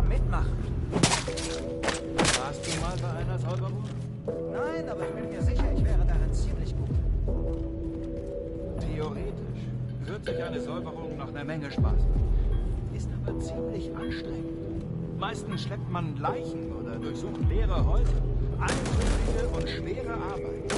Mitmachen. Warst du mal bei einer Säuberung? Nein, aber ich bin mir sicher, ich wäre darin ziemlich gut. Theoretisch wird sich eine Säuberung nach einer Menge Spaß machen. Ist aber ziemlich anstrengend. Meistens schleppt man Leichen oder durchsucht leere Häuser. Anstrengende und schwere Arbeit.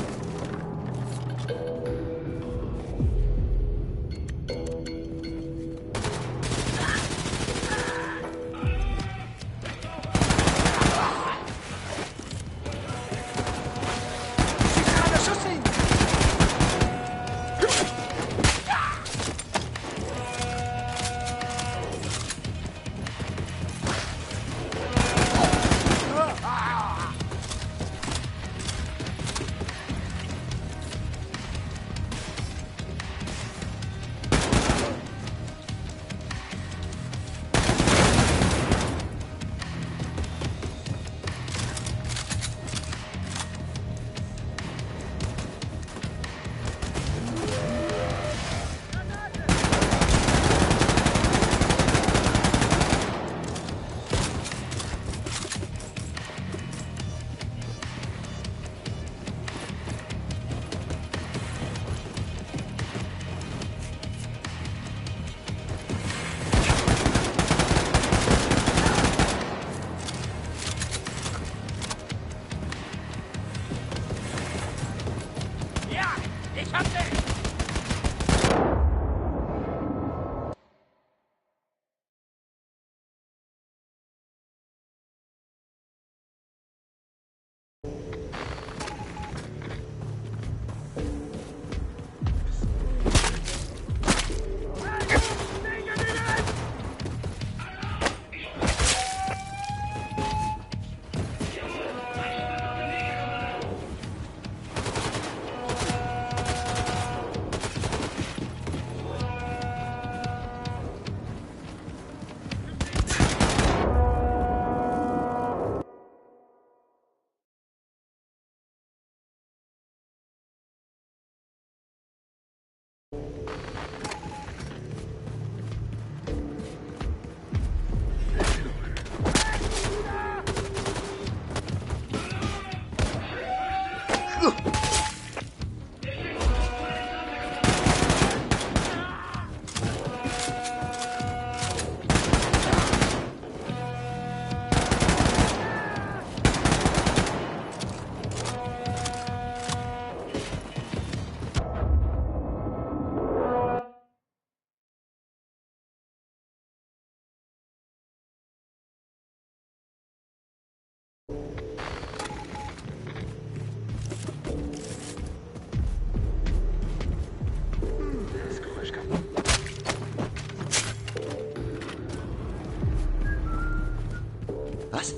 Was?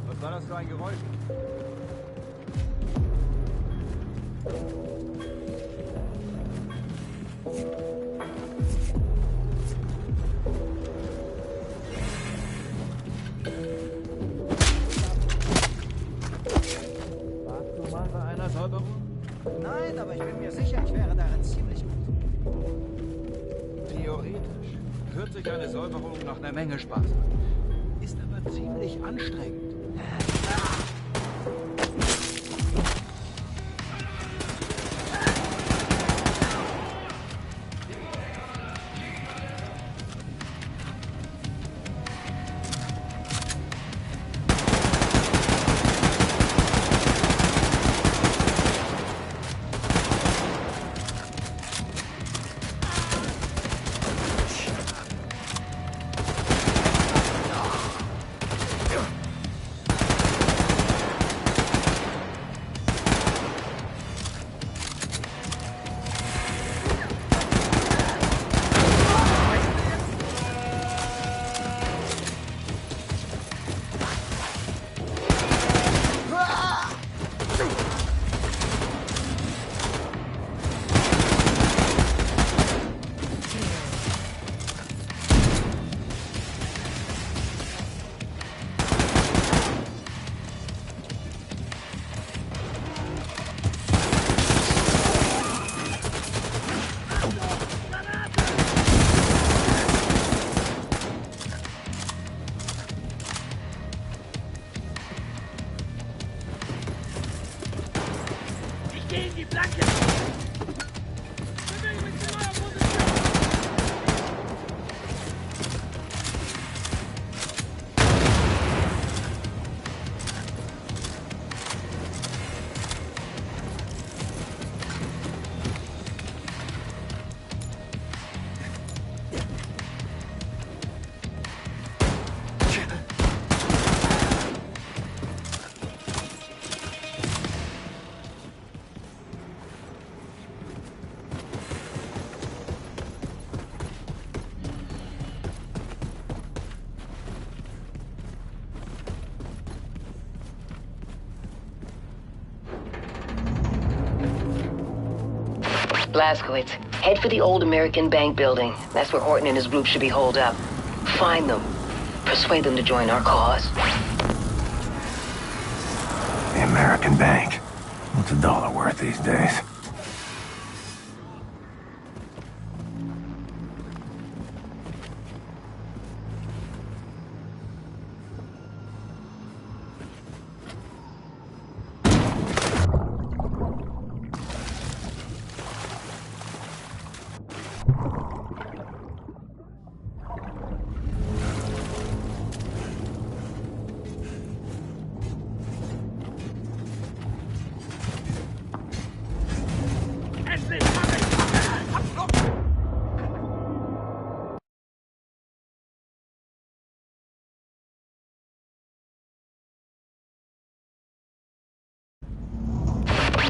Was war das für ein Geräusch? Warst du mal bei einer Säuberung? Nein, aber ich bin mir sicher, ich wäre darin ziemlich gut. Theoretisch wird sich eine Säuberung nach einer Menge Spaß machen. Ist aber ziemlich anstrengend. Blazkowicz, head for the old American Bank building. That's where Horton and his group should be holed up. Find them. Persuade them to join our cause. The American Bank. What's a dollar worth these days?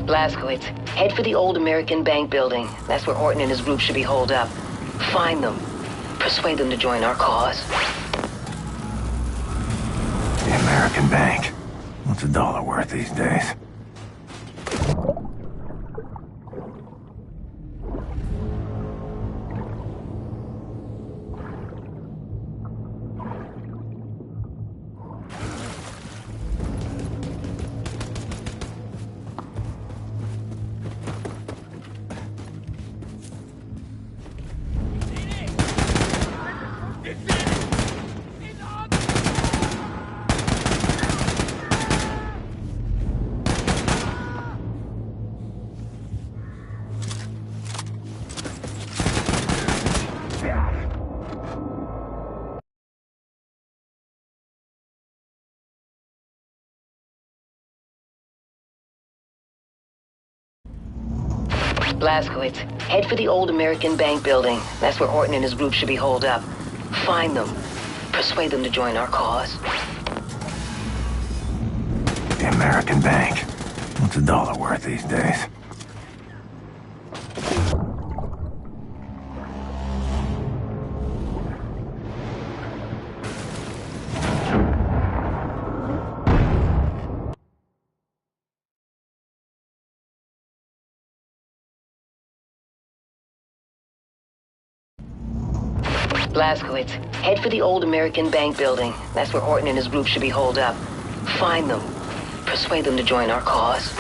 Blazkowicz, head for the old American Bank building. That's where Horton and his group should be holed up. Find them. Persuade them to join our cause. The American Bank. What's a dollar worth these days? Blazkowicz, head for the old American Bank building. That's where Horton and his group should be holed up. Find them. Persuade them to join our cause. The American Bank. What's a dollar worth these days? Blazkowicz, head for the old American Bank building. That's where Horton and his group should be holed up. Find them. Persuade them to join our cause.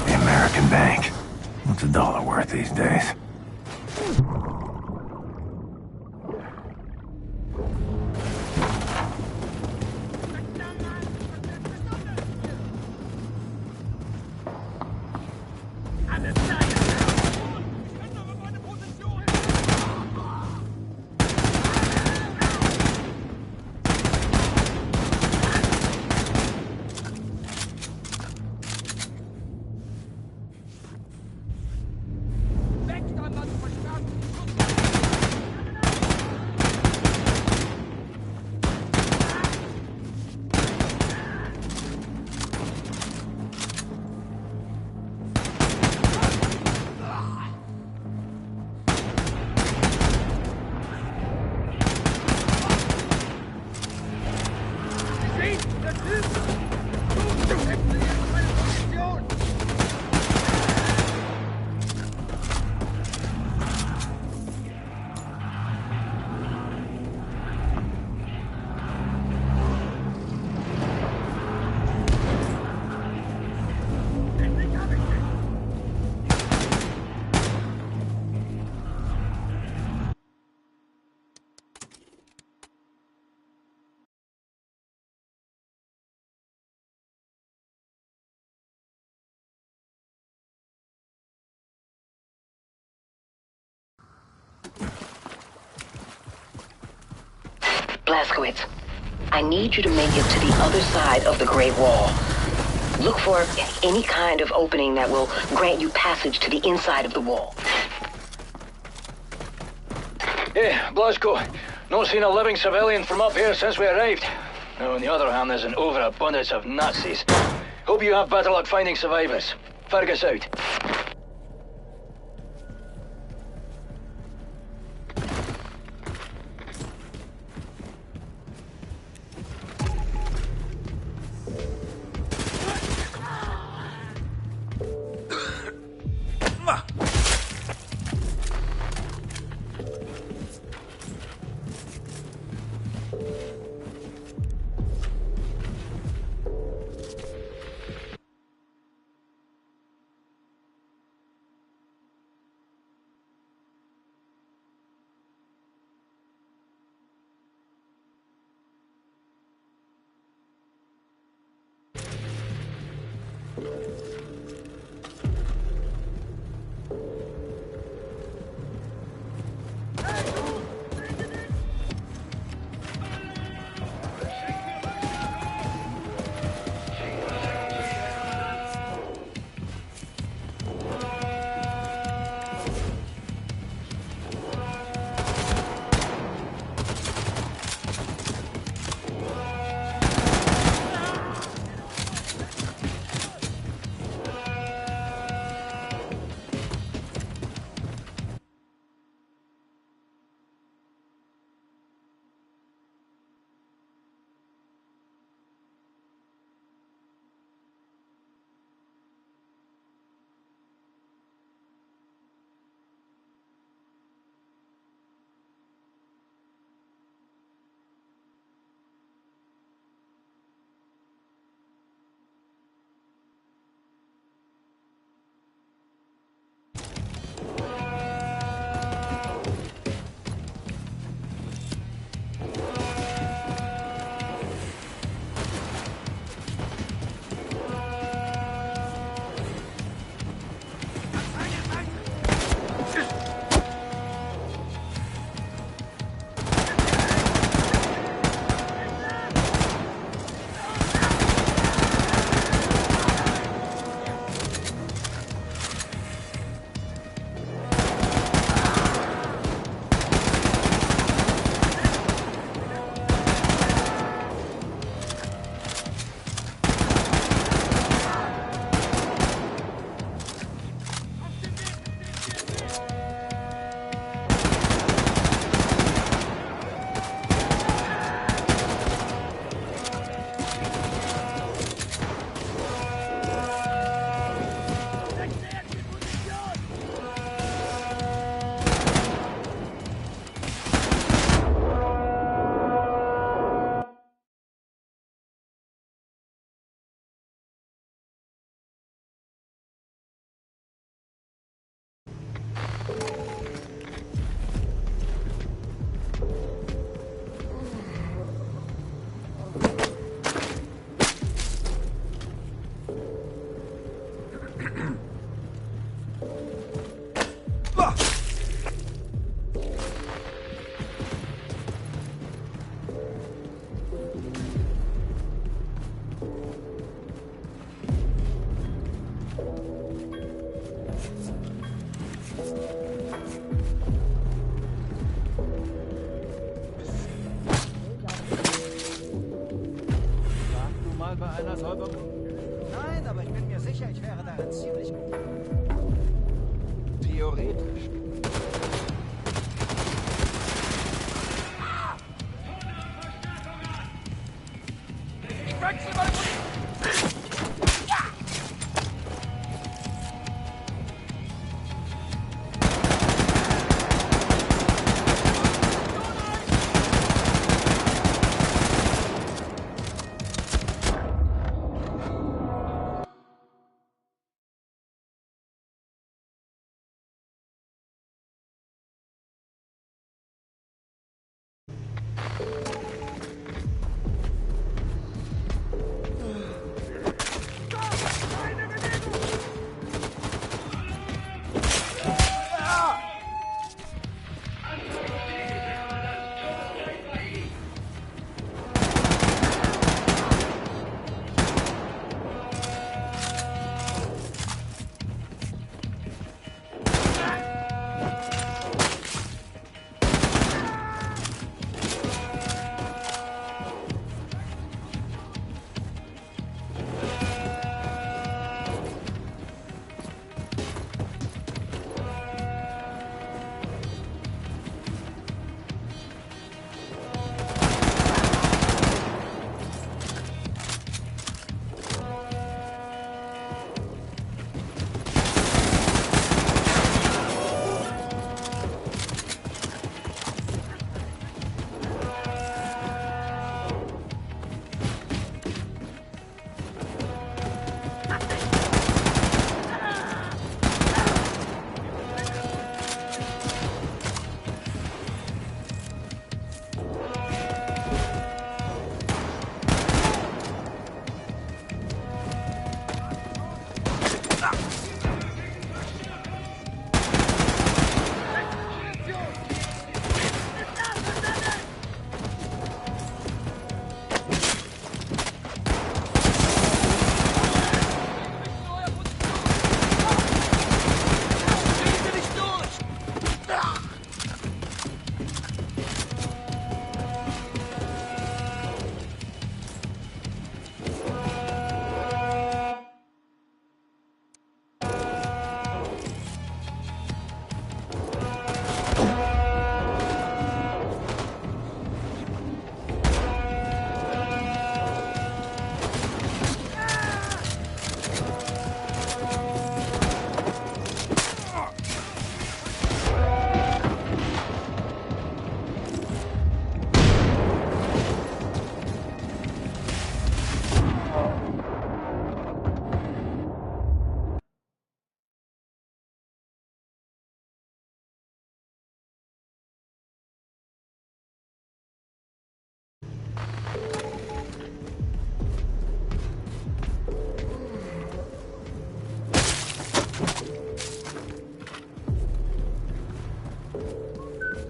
The American Bank. What's a dollar worth these days? Weckt Blazkowicz, I need you to make it to the other side of the Great Wall. Look for any kind of opening that will grant you passage to the inside of the wall. Yeah, Blazko. Not seen a living civilian from up here since we arrived. Now, on the other hand, there's an overabundance of Nazis. Hope you have better luck finding survivors. Fergus out. Nein, aber ich bin mir sicher, ich wäre darin ziemlich gut. Theoretisch. Ich wechsle mal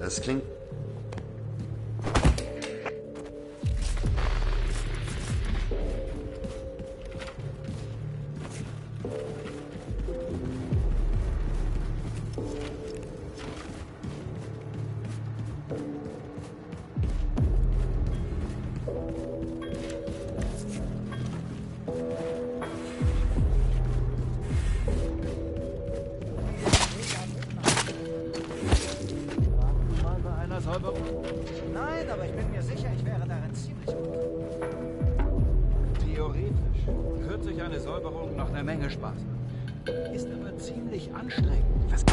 Das klingt... Nein, aber ich bin mir sicher, ich wäre darin ziemlich gut. Theoretisch hört sich eine Säuberung nach einer Menge Spaß an. Ist aber ziemlich anstrengend. Was...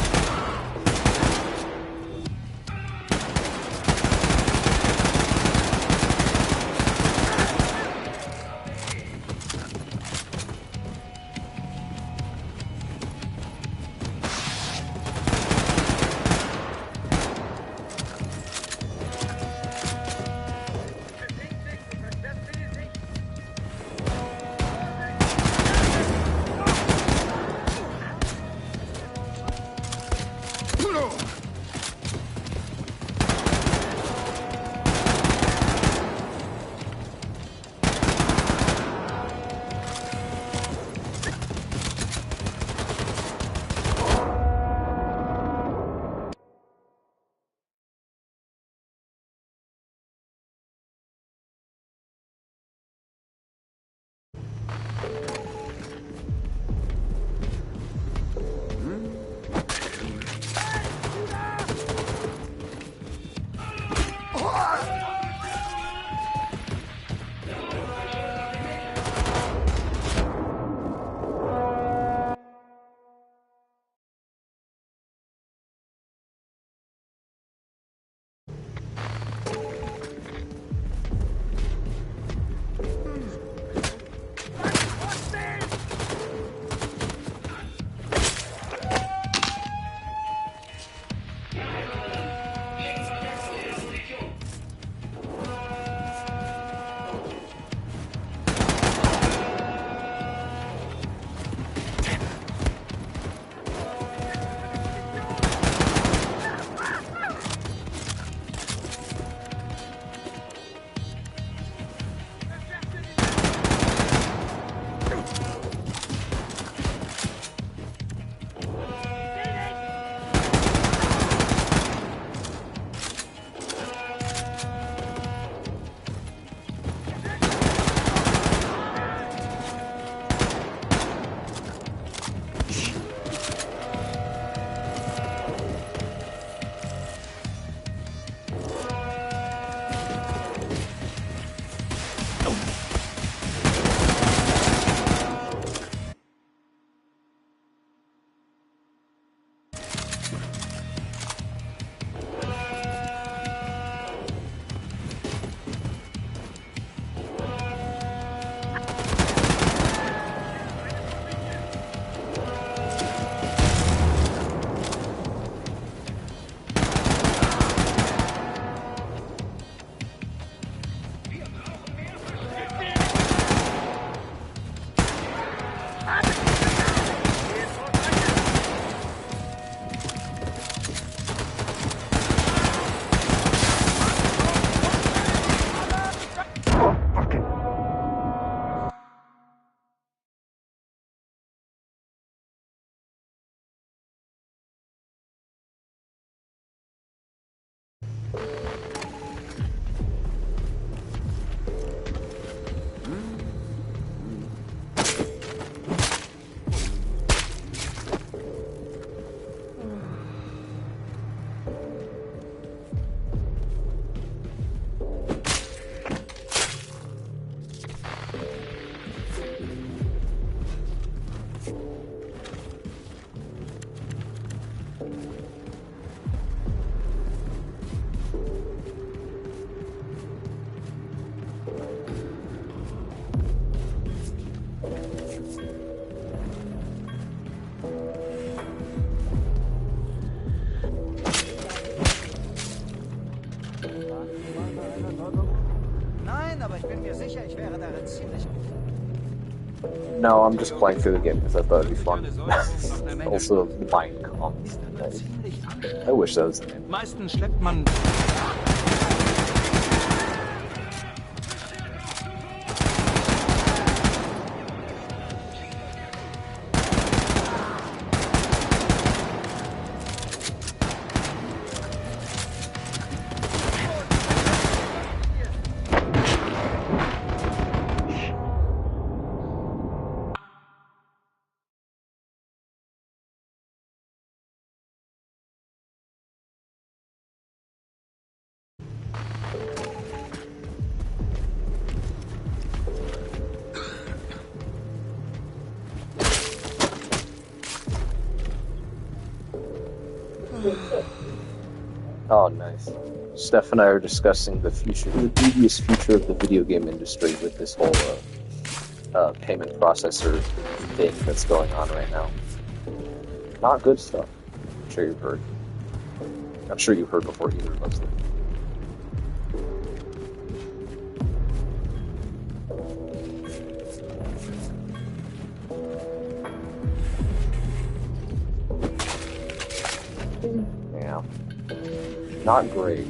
Nein, aber ich bin mir sicher, ich wäre darin ziemlich gut. No, I'm just playing through the game because I thought it'd be fun. Also, Minecraft. I wish that was the name. Meistens schleppt man... Oh, nice. Steph and I are discussing the dubious future of the video game industry with this whole payment processor thing that's going on right now. Not good stuff. I'm sure you've heard. I'm sure you heard before either of us did. Yeah. Not great.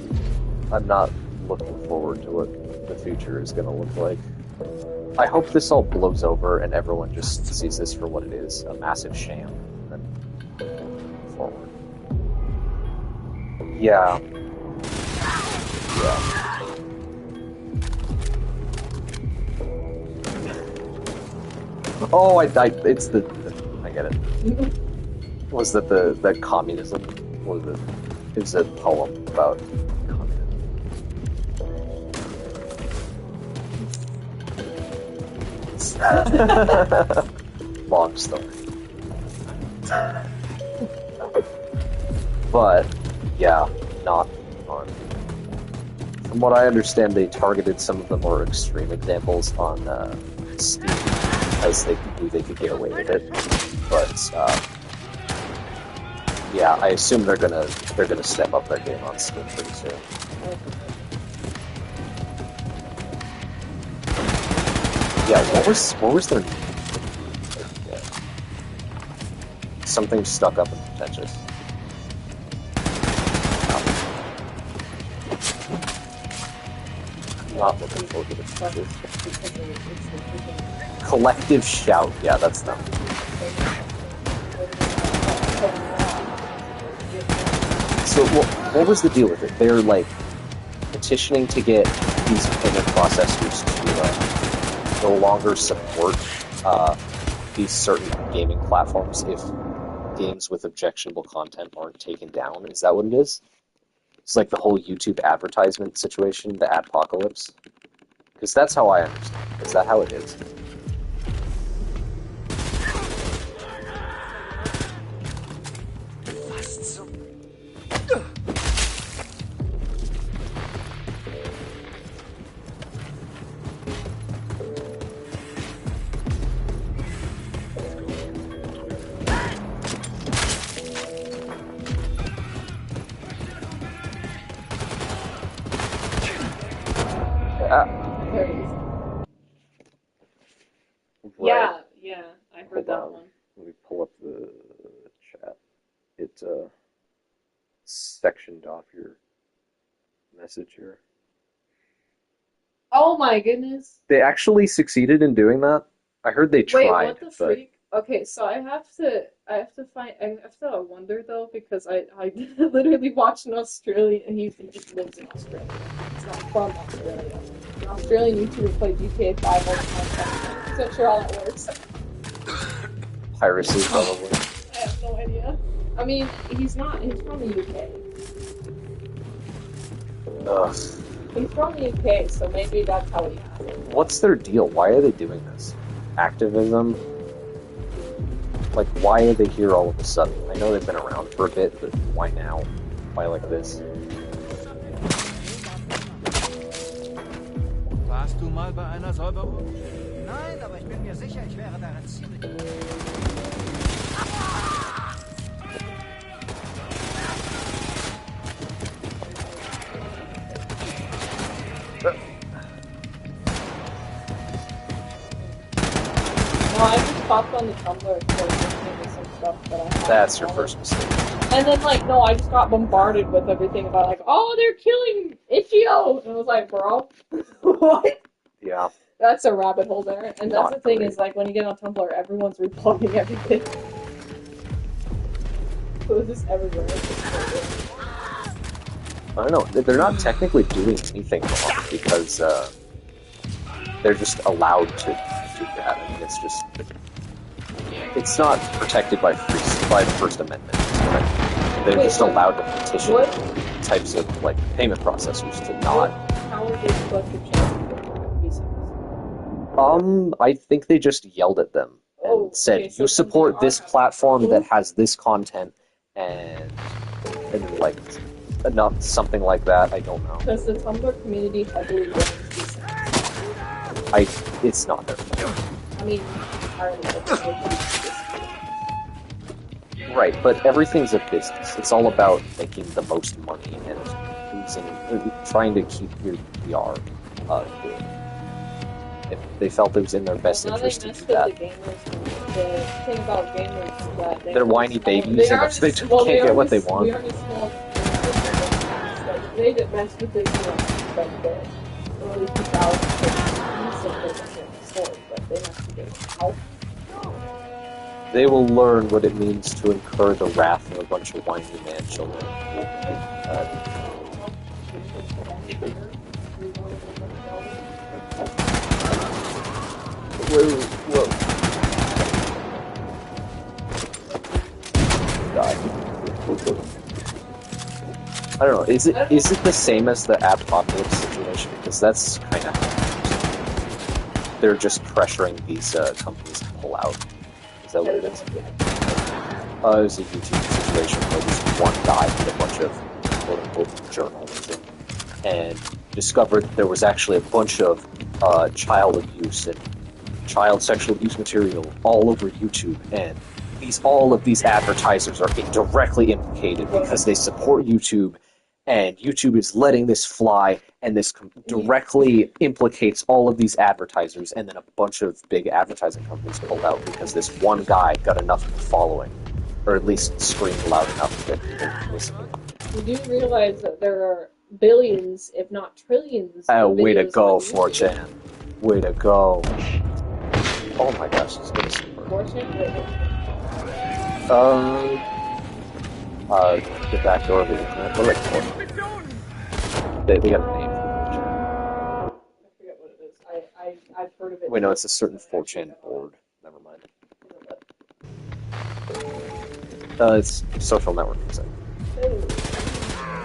I'm not looking forward to what the future is going to look like. I hope this all blows over and everyone just sees this for what it is, a massive sham, and move forward. Yeah. Yeah. Oh, it's the I get it. Was that that communism? Was it? It's a poem about communism. Long story. But yeah, not fun. From what I understand, they targeted some of the more extreme examples on Steam, as they knew they could get away with it. But yeah, I assume they're gonna step up their game on Steam pretty soon. Yeah, what was their name? Yeah. Something stuck up and pretentious. I'm not looking forward to the future. Collective Shout, yeah, that's them. So what was the deal with it? They're like petitioning to get these payment processors to no longer support these certain gaming platforms if games with objectionable content aren't taken down. Is that what it is? It's like the whole YouTube advertisement situation, the adpocalypse? Because that's how I understand it. Is that how it is? Yeah, I heard that one. Let me pull up the chat. It sectioned off your message here. Oh my goodness. They actually succeeded in doing that? I heard they tried. Wait, what the freak? Okay, so I have to wonder though, because I literally watched an Australian, he just lives in Australia. It's not from Australia. An Australian YouTuber played GTA 5 all the time. I'm not sure how that works. Piracy, probably. I have no idea. I mean, he's from the UK. Ugh. He's from the UK, so maybe that's how he has it. What's their deal? Why are they doing this? Activism? Like, why are they here all of a sudden? I know they've been around for a bit, but why now? Why like this? Warst du mal bei einer Säuberung? Nein, aber ich bin mir sicher, ich wäre darin ziemlich... popped on the Tumblr for some stuff that I had. That's your first mistake. And then, like, no, I just got bombarded with everything about, like, oh, they're killing Ichio! And I was like, bro, what? Yeah. That's a rabbit hole there. And that's Not the thing great. is, like, when you get on Tumblr, everyone's replugging everything. So it's just everywhere. I don't know. They're not technically doing anything wrong because they're just allowed to do that. I mean, it's not protected by the First Amendment. Right? They're just allowed to petition types of like payment processors to not. How are they supposed to change visas? I think they just yelled at them and said, so "You support this platform that has this content," and like enough something like that. I don't know. Does the Tumblr community heavily run visas? It's not their fault. I mean, Right, but everything's a business. It's all about making the most money and trying to keep your PR good. If they felt it was in their best interest to do that. The thing about gamers is that they're whiny babies and they can't get what they want. We are just small. They did mess with the like the early 2000s, but they have to get help. They will learn what it means to incur the wrath of a bunch of whiny man children. Whoa. God. I don't know. Is it the same as the apocalypse situation? Because that's kind of they're just pressuring these companies to pull out. Is that what it is? It was a YouTube situation where this one guy did a bunch of quote-unquote journalism and discovered that there was actually a bunch of child abuse and child sexual abuse material all over YouTube, and all of these advertisers are directly implicated because they support YouTube, and YouTube is letting this fly, and this directly implicates all of these advertisers, and then a bunch of big advertising companies pulled out because this one guy got enough of a following, or at least screamed loud enough that people listened. You do realize that there are billions, if not trillions, of Way to videos go, on YouTube. 4chan. Way to go. Oh my gosh, it's gonna super. 4chan? The back door of the internet. What are they called? They got a name for I forget what it is. I've heard of it. Wait, no, it's a certain 4chan board. Never mind. It's a social networking site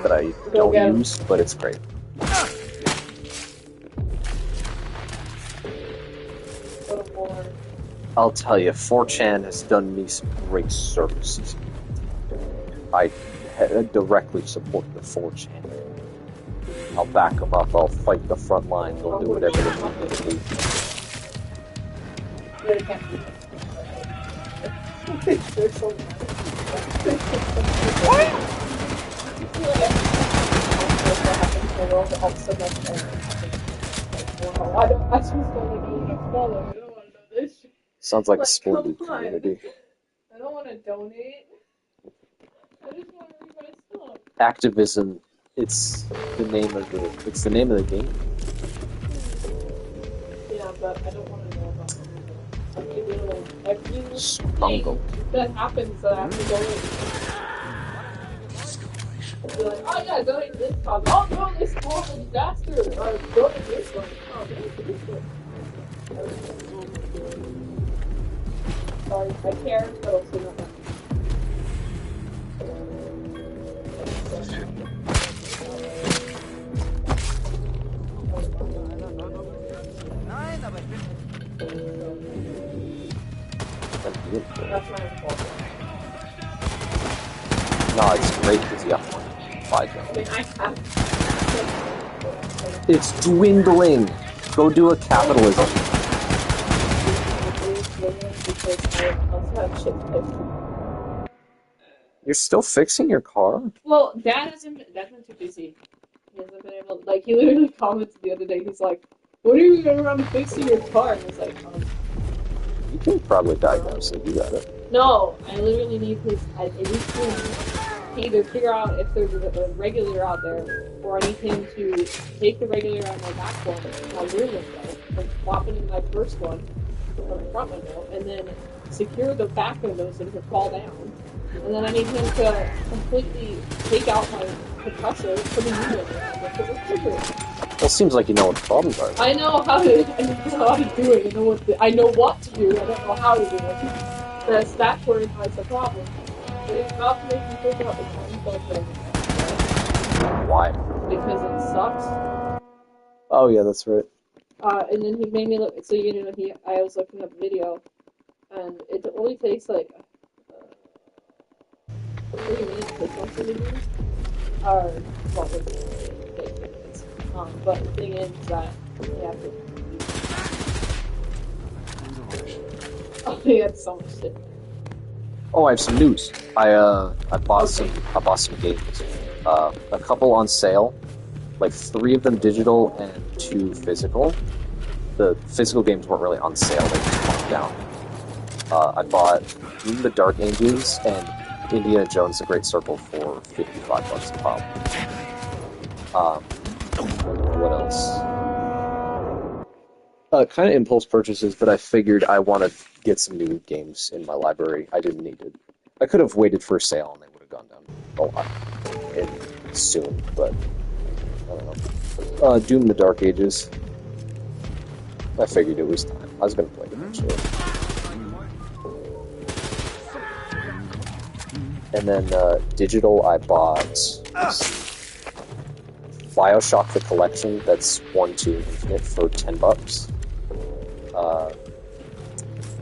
that I don't use, but it's great. I'll tell you, 4chan has done me some great services. I directly support the 4chan. I'll back them up, I'll fight the front lines, I'll do whatever they need me to do. Sounds like a sporty community. I don't want to donate. I just want to read my stuff. Activism, it's the name of the game. Yeah, but I don't want to know about every Bumbo. that happens that I have to go in. Be like, oh yeah, donate to this cause. Oh no, this horrible disaster. Or donate this one. Oh, donate to this one. Sorry, I care, but also not that. Nein, aber ich bin... That's my fault. No, it's great because you have to buy them. I mean, I have. It's dwindling! Go do a capitalism. You're still fixing your car? Well, Dad's been too busy. He hasn't been able. Like, he literally commented the other day. He's like, "When are you going around fixing your car?" And I was like, You can probably diagnose it. You got it. No, I literally need I need to either figure out if there's a regular out there, or I need him to take the regular out of my back one, my rear window, and swap it in my first one, or my front window, and then secure the back window so it doesn't fall down. And then I need him to completely take out my compressor, put a new one in, and put the refrigerator. Well, it seems like you know what the problems are. I know how to do it. I know what to do. I don't know how to do it. That's where it's a problem. But it's not to make me think about the time thing. Why? Because it sucks. Oh yeah, that's right. And then he made me look. So I was looking up video, and it only takes like 30 minutes to click onto the video. Or well, it's 30 minutes. But the thing is that you have to. Oh, he had so much shit. Oh, I have some news. I bought some games. A couple on sale, like 3 of them digital and 2 physical. The physical games weren't really on sale; they just marked down. I bought The Dark Ages and Indiana Jones: The Great Circle for $55 a pop. What else? Kind of impulse purchases, but I figured I want to get some new games in my library. I didn't need it. I could have waited for a sale and they would have gone down a lot soon, but I don't know. Doom: The Dark Ages. I figured it was time. I was going to play it eventually. And then digital, I bought BioShock the Collection. That's 1, 2, Infinite for $10.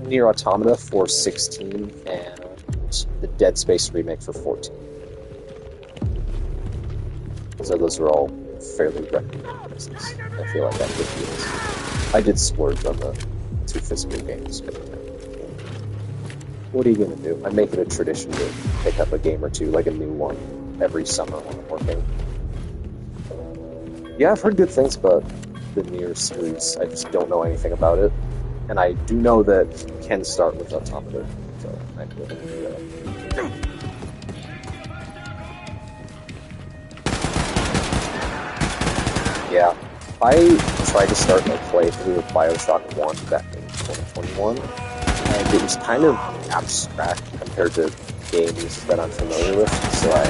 Nier Automata for $16, and the Dead Space remake for $14. So those are all fairly recommended prices. I feel like that good deals. I did splurge on the 2 physical games, but what are you gonna do? I make it a tradition to pick up a game or 2, like a new one, every summer when I'm working. Yeah, I've heard good things about the Nier series. I just don't know anything about it. And I do know that you can start with Automata, so I can do that. Yeah, I tried to start my playthrough with BioShock 1 back in 2021, and it was kind of abstract compared to games that I'm familiar with, so I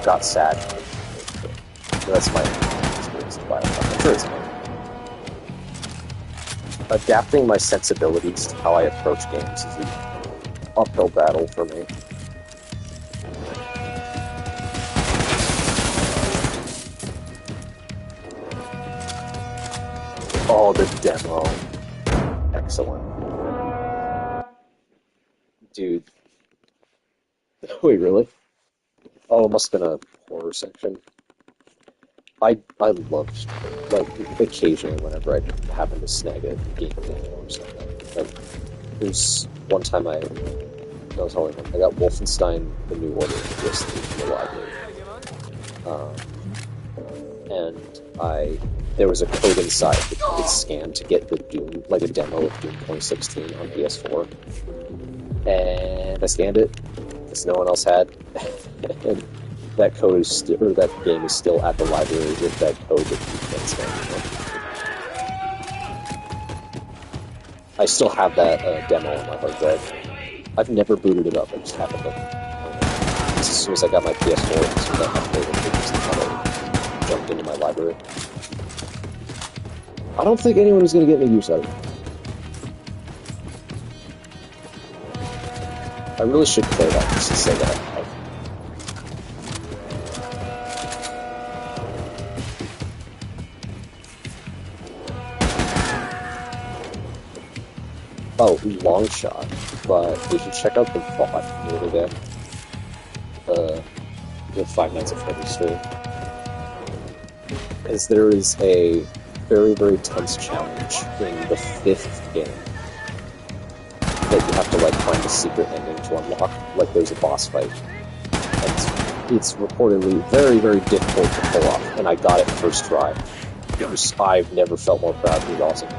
got sad. So that's my experience with BioShock. I'm sure it's fun. Adapting my sensibilities to how I approach games is an uphill battle for me. Oh, the demo. Excellent. Dude. Wait, really? Oh, it must have been a horror section. I loved, like, occasionally whenever I happen to snag a game demo or something. Like, there's one time I was only I got Wolfenstein: The New Order listed in the library. And there was a code inside that you could scan to get the Doom, like a demo of Doom 2016 on PS4. And I scanned it, because no one else had. And that code is still, or that game is still at the library with that code that you can't scan. I still have that demo on my hard drive. I've never booted it up, I just happened to. As soon as I got my PS4, as soon as I uploaded it, just kind of jumped into my library. I don't think anyone is going to get any use out of it. I really should play that just to say that. Oh, long shot, but we should check out the VOD the other day. The 5 Nights at Freddy's stream. As there is a very, very tense challenge in the 5th game that you have to, like, find a secret ending to unlock. Like, there's a boss fight. And it's reportedly very, very difficult to pull off, and I got it first try. I've never felt more proud. It was awesome.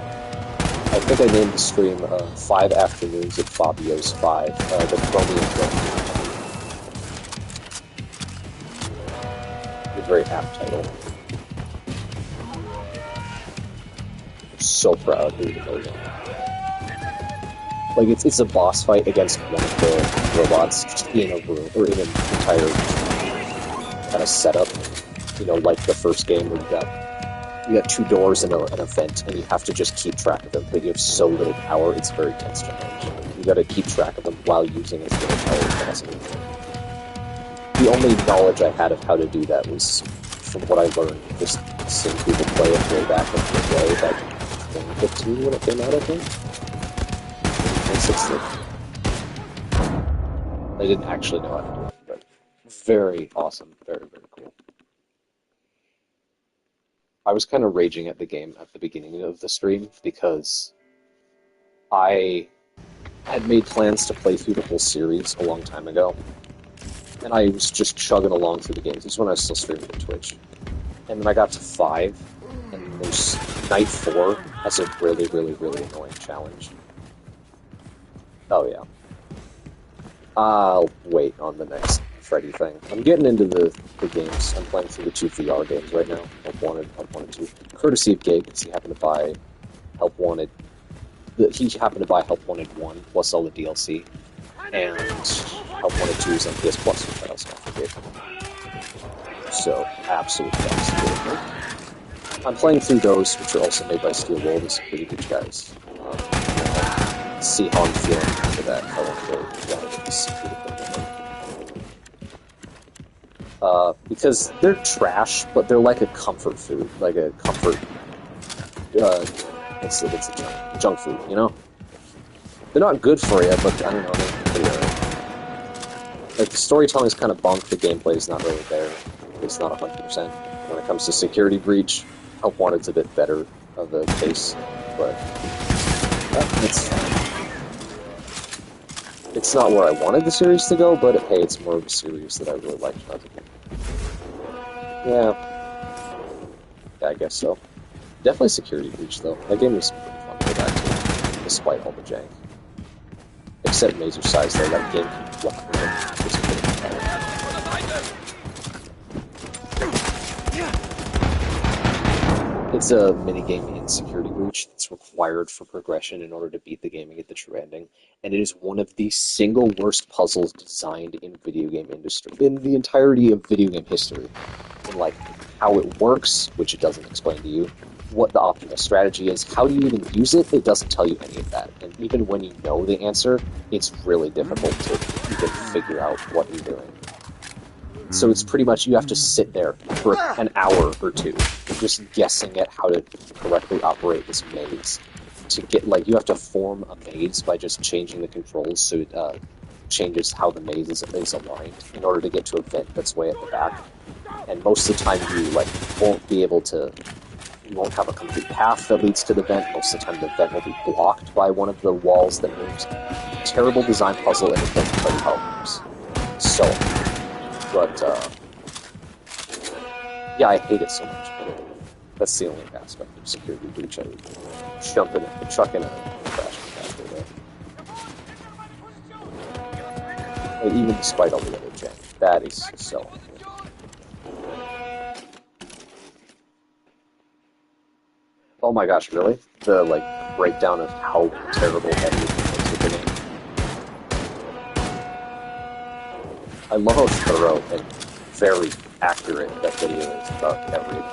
I think I named the stream 5 Afternoons at Fabio's 5, the Chromium game. A very apt title. I'm so proud, dude. Like, it's a boss fight against one of the robots just in a room, or in an entire kind of setup. You know, like the first game where you got 2 doors and a vent, and you have to just keep track of them, but you have so little power, it's very tense challenge. You gotta keep track of them while using as little power as possible. The only knowledge I had of how to do that was from what I learned, just seeing people play it way back in the day, back in 2015 when it came out, I think? 2016. I didn't actually know how to do it, but very awesome, very, very cool. I was kind of raging at the game at the beginning of the stream because I had made plans to play through the whole series a long time ago, and I was just chugging along through the games. This is when I was still streaming on Twitch. And then I got to 5, and there's Night 4 as a really, really, really annoying challenge. Oh yeah. I'll wait on the next Freddy thing. I'm getting into the games. I'm playing through the 2 VR games right now. Help Wanted 2. Courtesy of Gabe, because he happened to buy Help Wanted. He happened to buy Help Wanted 1 plus all the DLC. And Help Wanted 2 is on PS Plus, which I also have for Gabe. So, absolutely awesome. I'm playing through those, which are also made by Steel Wool. They're some pretty good guys. See how I'm feeling after that. How I'm feeling. Because they're trash, but they're like a comfort food, like a comfort, what's a junk food, you know? They're not good for you, but I don't know, they're pretty alright. Like, the storytelling is kind of bunk, the gameplay is not really there, it's not 100%. When it comes to Security Breach, Help Wanted's a bit better of a case, but it's not where I wanted the series to go, but hey, it's more of a series that I really liked. Yeah, I guess so. Definitely Security Breach, though. That game was pretty fun to go back to, despite all the jank. Except Mazer Size, though, that game can block It's a minigame in Security Breach that's required for progression in order to beat the game and get the true ending. And it is one of the single worst puzzles designed in video game industry, in the entirety of video game history. And like, how it works, which it doesn't explain to you, what the optimal strategy is, how do you even use it, it doesn't tell you any of that. And even when you know the answer, it's really difficult to even figure out what you're doing. So it's pretty much, you have to sit there for an hour or 2, just guessing at how to correctly operate this maze. To get, like, you have to form a maze by just changing the controls so it changes how the maze is aligned in order to get to a vent that's way at the back. And most of the time you, like, won't be able to, you won't have a complete path that leads to the vent. Most of the time the vent will be blocked by one of the walls that moves. Terrible design puzzle, and it doesn't tell you how it moves. So, but, yeah, I hate it so much, but that's the only aspect of Security Breach I would jump in and chuck in a crash after that. And even despite all the other jank, that is so Oh my gosh, really? The, like, breakdown of how terrible that is with the game. I love how thorough and very accurate that video is about everything.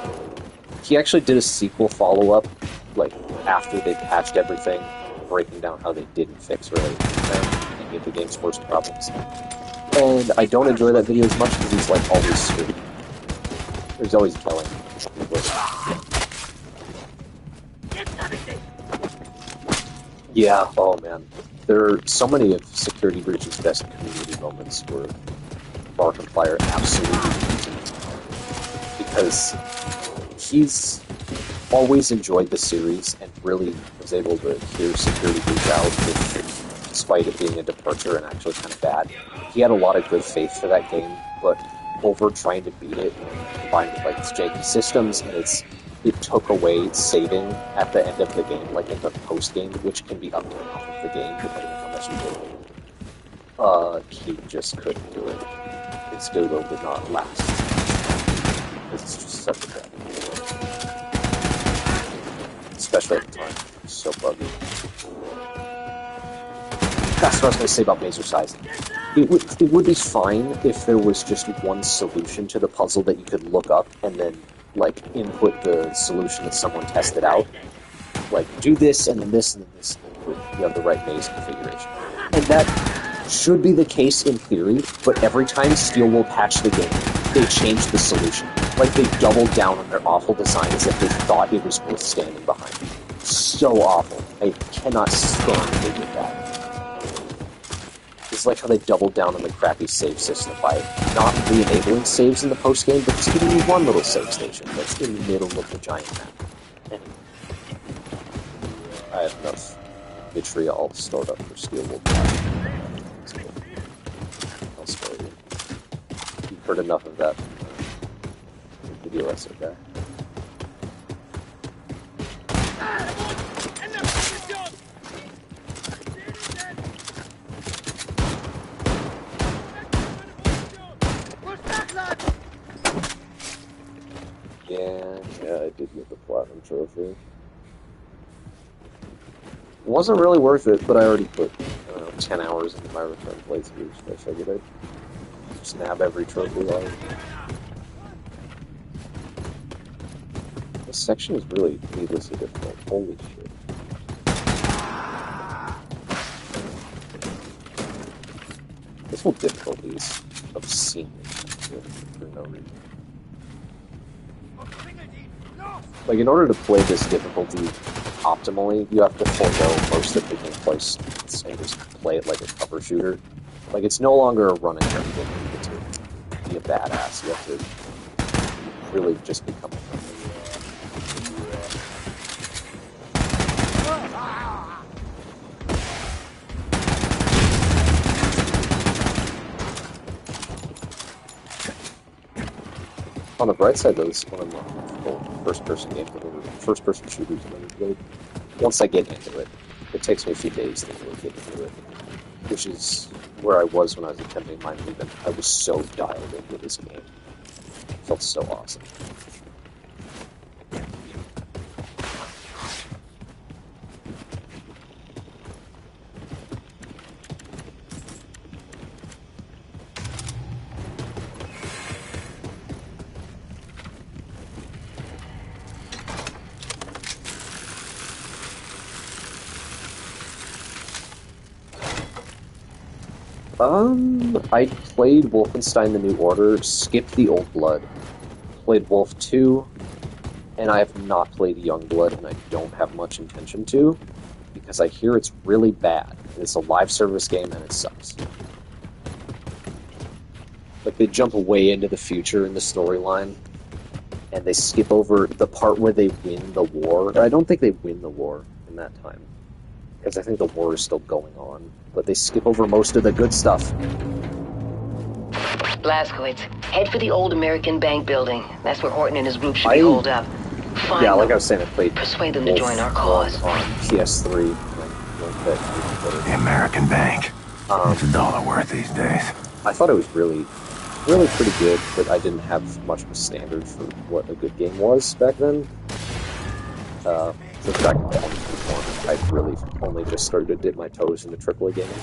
He actually did a sequel follow-up, like, after they patched everything, breaking down how they didn't fix really any of the game's worst problems. And I don't enjoy that video as much because he's, like, always screaming. There's always yelling. Yeah, oh man. There are so many of Security Breach's best community moments where Markiplier absolutely because he's always enjoyed the series and really was able to hear Security Breach out despite it being a departure and actually kind of bad. He had a lot of good faith for that game, but over trying to beat it, combined with like its janky systems and its it took away saving at the end of the game, like in the post-game, which can be up and off of the game, depending on how much you do. He just couldn't do it. His doodle did not last. It's just such a bad game. Especially at the time. It's so buggy. That's what I was going to say about mazer sizing. It would be fine if there was just one solution to the puzzle that you could look up and then, like, input the solution that someone tested out. Like, do this, and then this, and then this, and then you have the right maze configuration. And that should be the case in theory, but every time Steel will patch the game, they change the solution. Like, they doubled down on their awful design as if they thought it was worth standing behind. So awful. I cannot stand that they did that. It's like how they doubled down on the crappy save system by not re-enabling saves in the post-game, but just giving you one little save station that's in the middle of the giant map. Anyway, I have enough vitriol stored up for Steel Wolf. I'll spare you. You've heard enough of that video essay guy. Yeah, I did get the platinum trophy. It wasn't really worth it, but I already put 10 hours into my return playthroughs, so I figured I'd just nab every trophy life. This section is really needlessly difficult. Holy shit. This whole difficulty is obscene for no reason. Like, in order to play this difficulty optimally, you have to forego most of the gameplay and just play it like a cover shooter. Like, it's no longer a run and gun game. You get to be a badass. You have to really just become a cover shooter. On the bright side, though, this is one of the first-person games, first-person shooters, and really, once I get into it, it takes me a few days to really get into it, which is where I was when I was attempting Mind Leap. I was so dialed into this game. It felt so awesome. I played Wolfenstein: The New Order, skipped the Old Blood, played Wolf 2, and I have not played Youngblood, and I don't have much intention to, because I hear it's really bad. It's a live service game, and it sucks. Like, they jump way into the future in the storyline, and they skip over the part where they win the war. I don't think they win the war in that time, because I think the war is still going on. But they skip over most of the good stuff. Blazkowicz, head for the old American Bank building. That's where Horton and his group should be holed up. Find yeah, like them. I was saying, I played Persuade them to join our cause. On PS3. The American Bank. It's $1 worth these days. I thought it was really pretty good, but I didn't have much of a standard for what a good game was back then. So back in 2021, I really only just started to dip my toes into AAA gaming.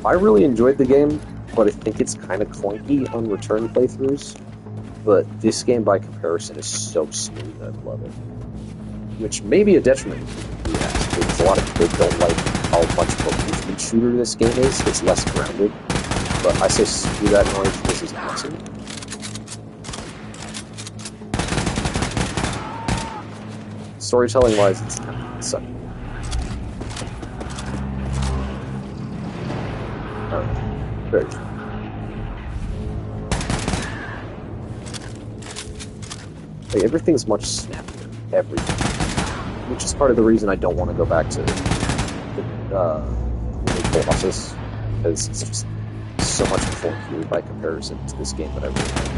I really enjoyed the game, but I think it's kind of clunky on return playthroughs. But this game, by comparison, is so smooth I love it. Which may be a detriment to the ass, because a lot of people don't like how much of a movement shooter this game is. It's less grounded. But I say screw that noise, this is awesome. Storytelling-wise, it's kind of sucky. Very true. Like, everything's much snappier. Everything. Which is part of the reason I don't want to go back to the Colossus, because it's just so much clunkier by comparison to this game that I really like.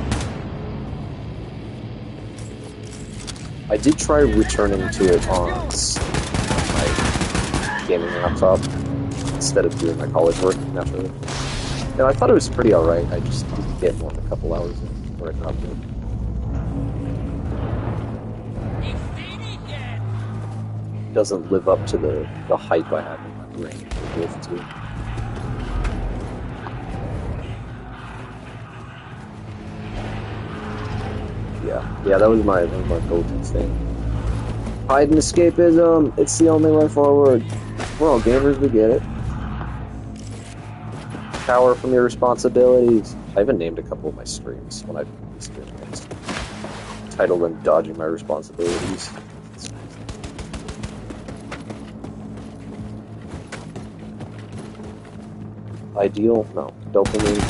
I did try returning to it on my gaming laptop instead of doing my college work naturally. And I thought it was pretty alright. I just didn't get more than a couple hours in where I dropped it. Doesn't live up to the hype I had in my brain for Wolf 2. Yeah, that was my go-to thing. Hide and escapism, it's the only way forward. We're all gamers, we get it. Cower from your responsibilities. I even named a couple of my streams when I streamed. Titled them Dodging My Responsibilities. Ideal? No. Dopamine.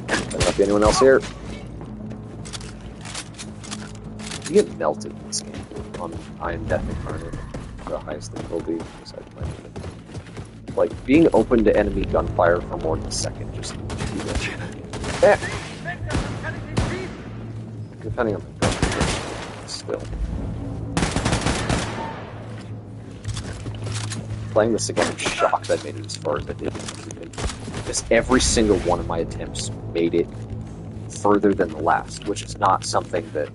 There not be anyone else here. You get melted in this game on Iron Death Incarnate, the highest difficulty besides my unit. Like, being open to enemy gunfire for more than a second just depending on the gun, still. Playing this again, I'm shocked I made it as far as I did. Because every single one of my attempts made it further than the last, which is not something that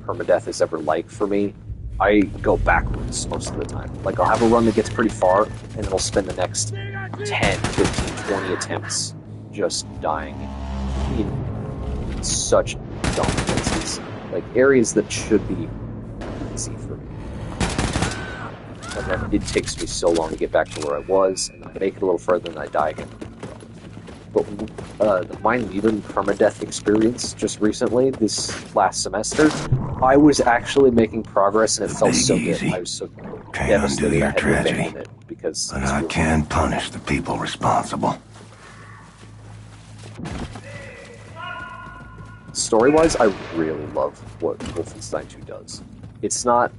permadeath is ever like for me. I go backwards most of the time. Like, I'll have a run that gets pretty far, and then I'll spend the next 10, 15, 20 attempts just dying in such dumb places. Like, areas that should be easy for me. And then it takes me so long to get back to where I was, and I make it a little further, and I die again. But the Mein Leben permadeath experience just recently, this last semester, I was actually making progress, and it felt so good. I was so devastated I had to abandon it because but I can punish the people responsible. Story-wise, I really love what Wolfenstein 2 does. It's not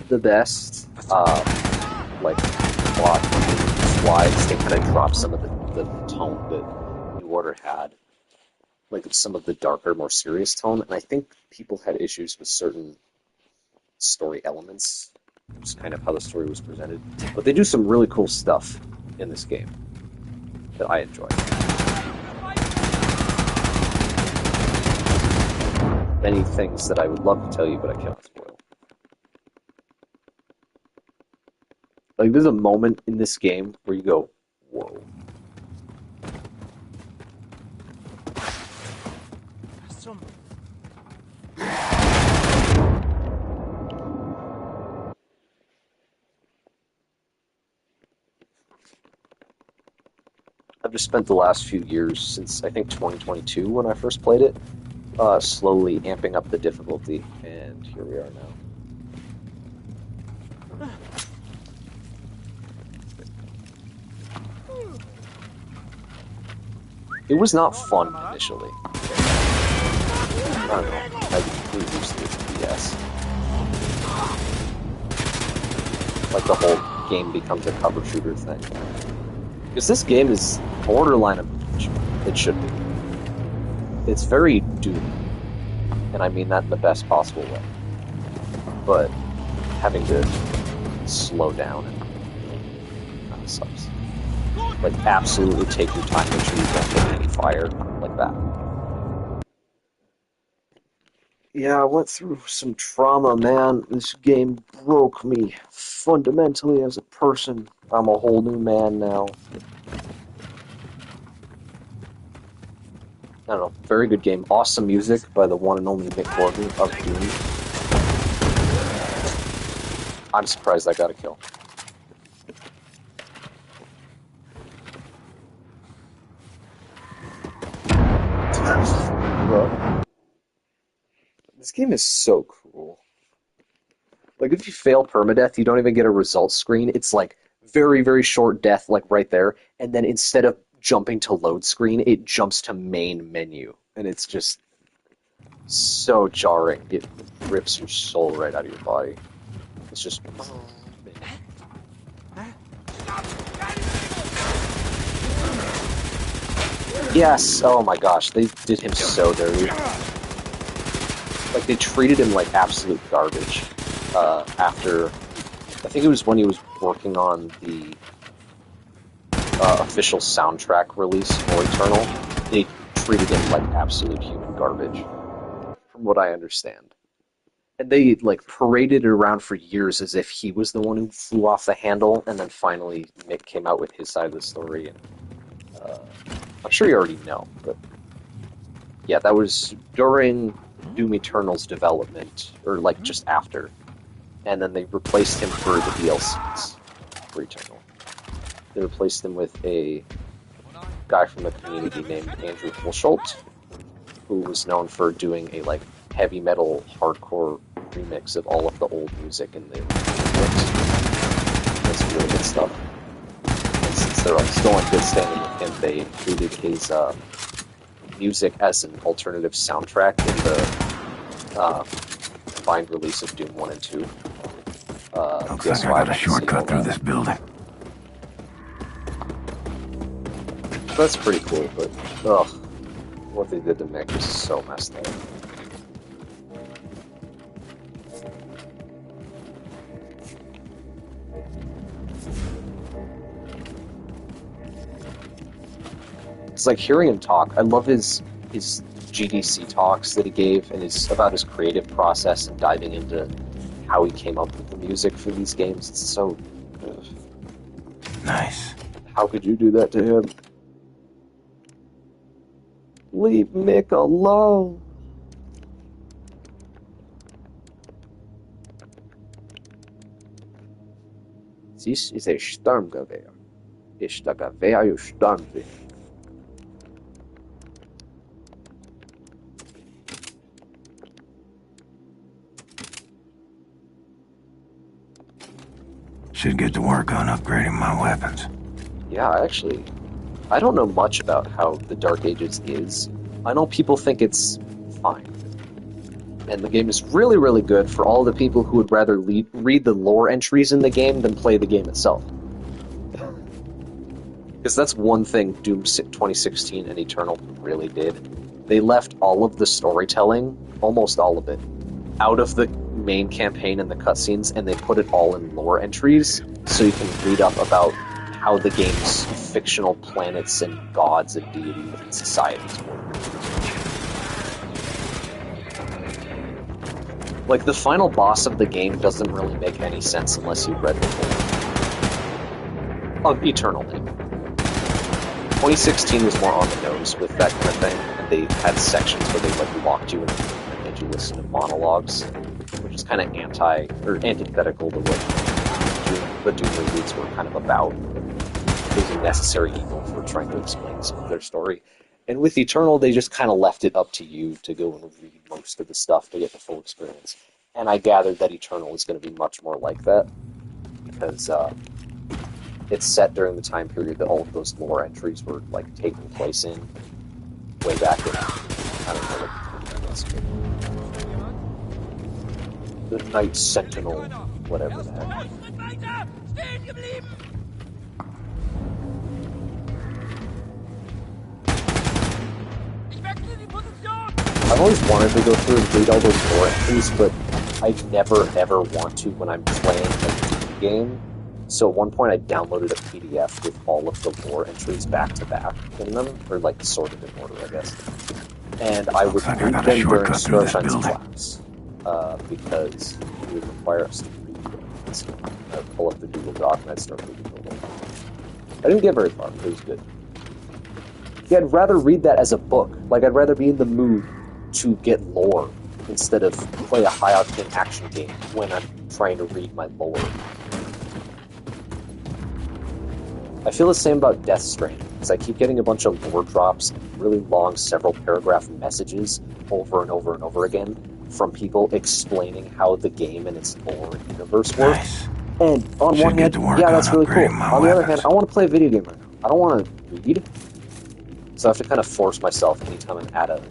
the best, like, plot-wise. They kind of drop some of the tone that New Order had. Like, some of the darker, more serious tone, and I think people had issues with certain story elements, just kind of how the story was presented. But they do some really cool stuff in this game that I enjoy. Many things that I would love to tell you, but I cannot spoil. Like, there's a moment in this game where you go, whoa. I've just spent the last few years, since I think 2022 when I first played it, slowly amping up the difficulty, and here we are now. It was not fun initially. I don't know, I grew used to this BS. Like the whole game becomes a cover shooter thing. Because this game is borderline of it should be. It's very Doom, and I mean that in the best possible way. But having to slow down and kind of sucks. Like, absolutely take your time, make sure you don't get any fire like that. Yeah, I went through some trauma, man. This game broke me fundamentally as a person. I'm a whole new man now. I don't know, very good game. Awesome music by the one and only Mick Gordon of Doom. I'm surprised I got a kill. Bro. This game is so cool. Like, if you fail permadeath, you don't even get a results screen. It's like very, very short death, like right there. And then instead of jumping to load screen, it jumps to main menu. And it's just so jarring. It rips your soul right out of your body. It's just... Yes! Oh my gosh, they did him so dirty. like they treated him like absolute garbage after. I think it was when he was working on the official soundtrack release for Eternal. They treated him like absolute human garbage, from what I understand. And they like paraded it around for years as if he was the one who flew off the handle, and then finally Mick came out with his side of the story. And I'm sure you already know, but yeah, that was during Doom Eternal's development, or like just after. And then they replaced him for the DLCs for Eternal. They replaced him with a guy from the community named Andrew Hulshult, who was known for doing a like heavy metal hardcore remix of all of the old music in the mix. That's really good stuff. And since they're still in good standing with him, they included his music as an alternative soundtrack in the combined release of Doom 1 and 2. Looks like I got a shortcut through this building. That's pretty cool, but ugh, what they did to Mick is so messed up. It's like hearing him talk. I love his GDC talks that he gave, and about his creative process and diving into how he came up with the music for these games. It's so Nice. How could you do that to him? Leave Mick alone. Dies ist ein Sturmgewehr. Ist der Gewehr im Sturmwind. Should get to work on upgrading my weapons. Yeah, actually, I don't know much about how the Dark Ages is. I know people think it's fine. And the game is really, really good for all the people who would rather read the lore entries in the game than play the game itself. Because that's one thing Doom 2016 and Eternal really did. They left all of the storytelling, almost all of it, out of the main campaign and the cutscenes, and they put it all in lore entries, so you can read up about how the game's fictional planets and gods and deities and societies work. Like, the final boss of the game doesn't really make any sense unless you've read the lore. Of Eternal, anyway. 2016 was more on the nose with that kind of thing, and they had sections where they like locked you in and made you listen to monologues, which is kind of antithetical to what the Doom reboots were kind of about. It was a necessary evil for trying to explain some of their story. And with Eternal, they just kind of left it up to you to go and read most of the stuff to get the full experience. And I gathered that Eternal is going to be much more like that, because it's set during the time period that all of those lore entries were like taking place in, way back in, I don't know, like, the Night Sentinel, whatever the heck. I've always wanted to go through and read all those lore entries, but I never ever want to when I'm playing a game. So at one point I downloaded a PDF with all of the lore entries back to back in them, or like sorted in order, I guess. And I would read them during Storshine's class, because it would require us to read them. I would pull up the Google Doc and I'd start reading them. I didn't get very far, but it was good. Yeah, I'd rather read that as a book. Like, I'd rather be in the mood to get lore instead of play a high-octane action game when I'm trying to read my lore. I feel the same about Death Stranding, because I keep getting a bunch of lore drops, really long, several-paragraph messages over and over and over again from people explaining how the game and its lore and universe work. Nice. And on one hand, yeah, that's really cool. On the other hand, I want to play a video game right now. I don't want to read. So I have to kind of force myself anytime I'm at a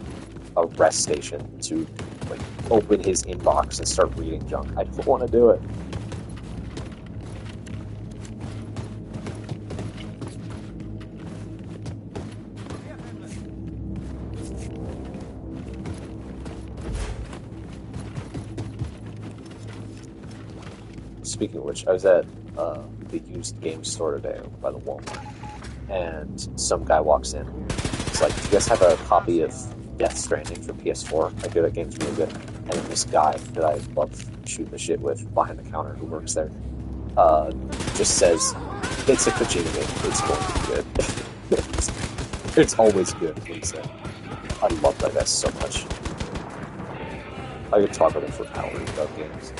rest station to like open his inbox and start reading junk. I don't want to do it. speaking of which, I was at the used game store today by the Walmart, and some guy walks in. He's like, "Do you guys have a copy of Death Stranding for PS4? I hear that game's really good." And then this guy that I love shooting the shit with behind the counter who works there just says, "It's a Kojima game. It's going to be good." It's always good, what he said. I love that guy so much. I could talk with him for hours about games.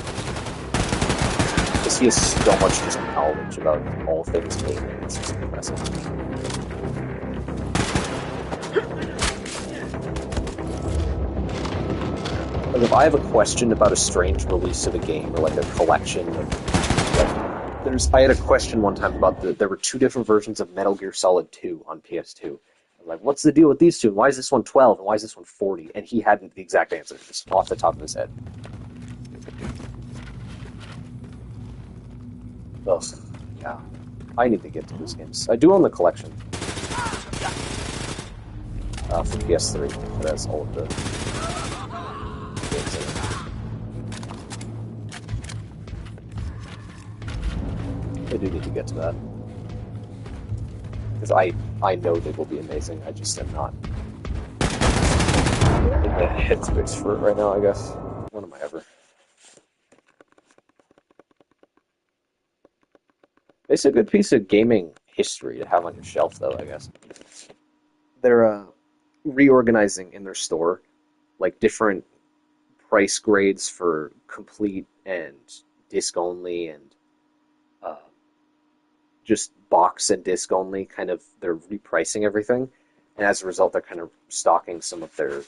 Because he has so much just knowledge about all things gaming. It's just impressive. Like, if I have a question about a strange release of a game, or like a collection of... Like, I had a question one time about there were 2 different versions of Metal Gear Solid 2 on PS2. Like, what's the deal with these 2? Why is this one 12 and why is this one 40? And he had the exact answer, just off the top of his head. Ugh, yeah. I need to get to these games. I do own the collection. For PS3. That's all of the games in it. I do need to get to that. Because I know they will be amazing, I just am not in the headspace for it right now, I guess. When am I ever? It's a good piece of gaming history to have on your shelf, though, I guess. They're reorganizing in their store, like, different price grades for complete and disc-only and just box and disc only, kind of, they're repricing everything, and as a result they're kind of stocking some of their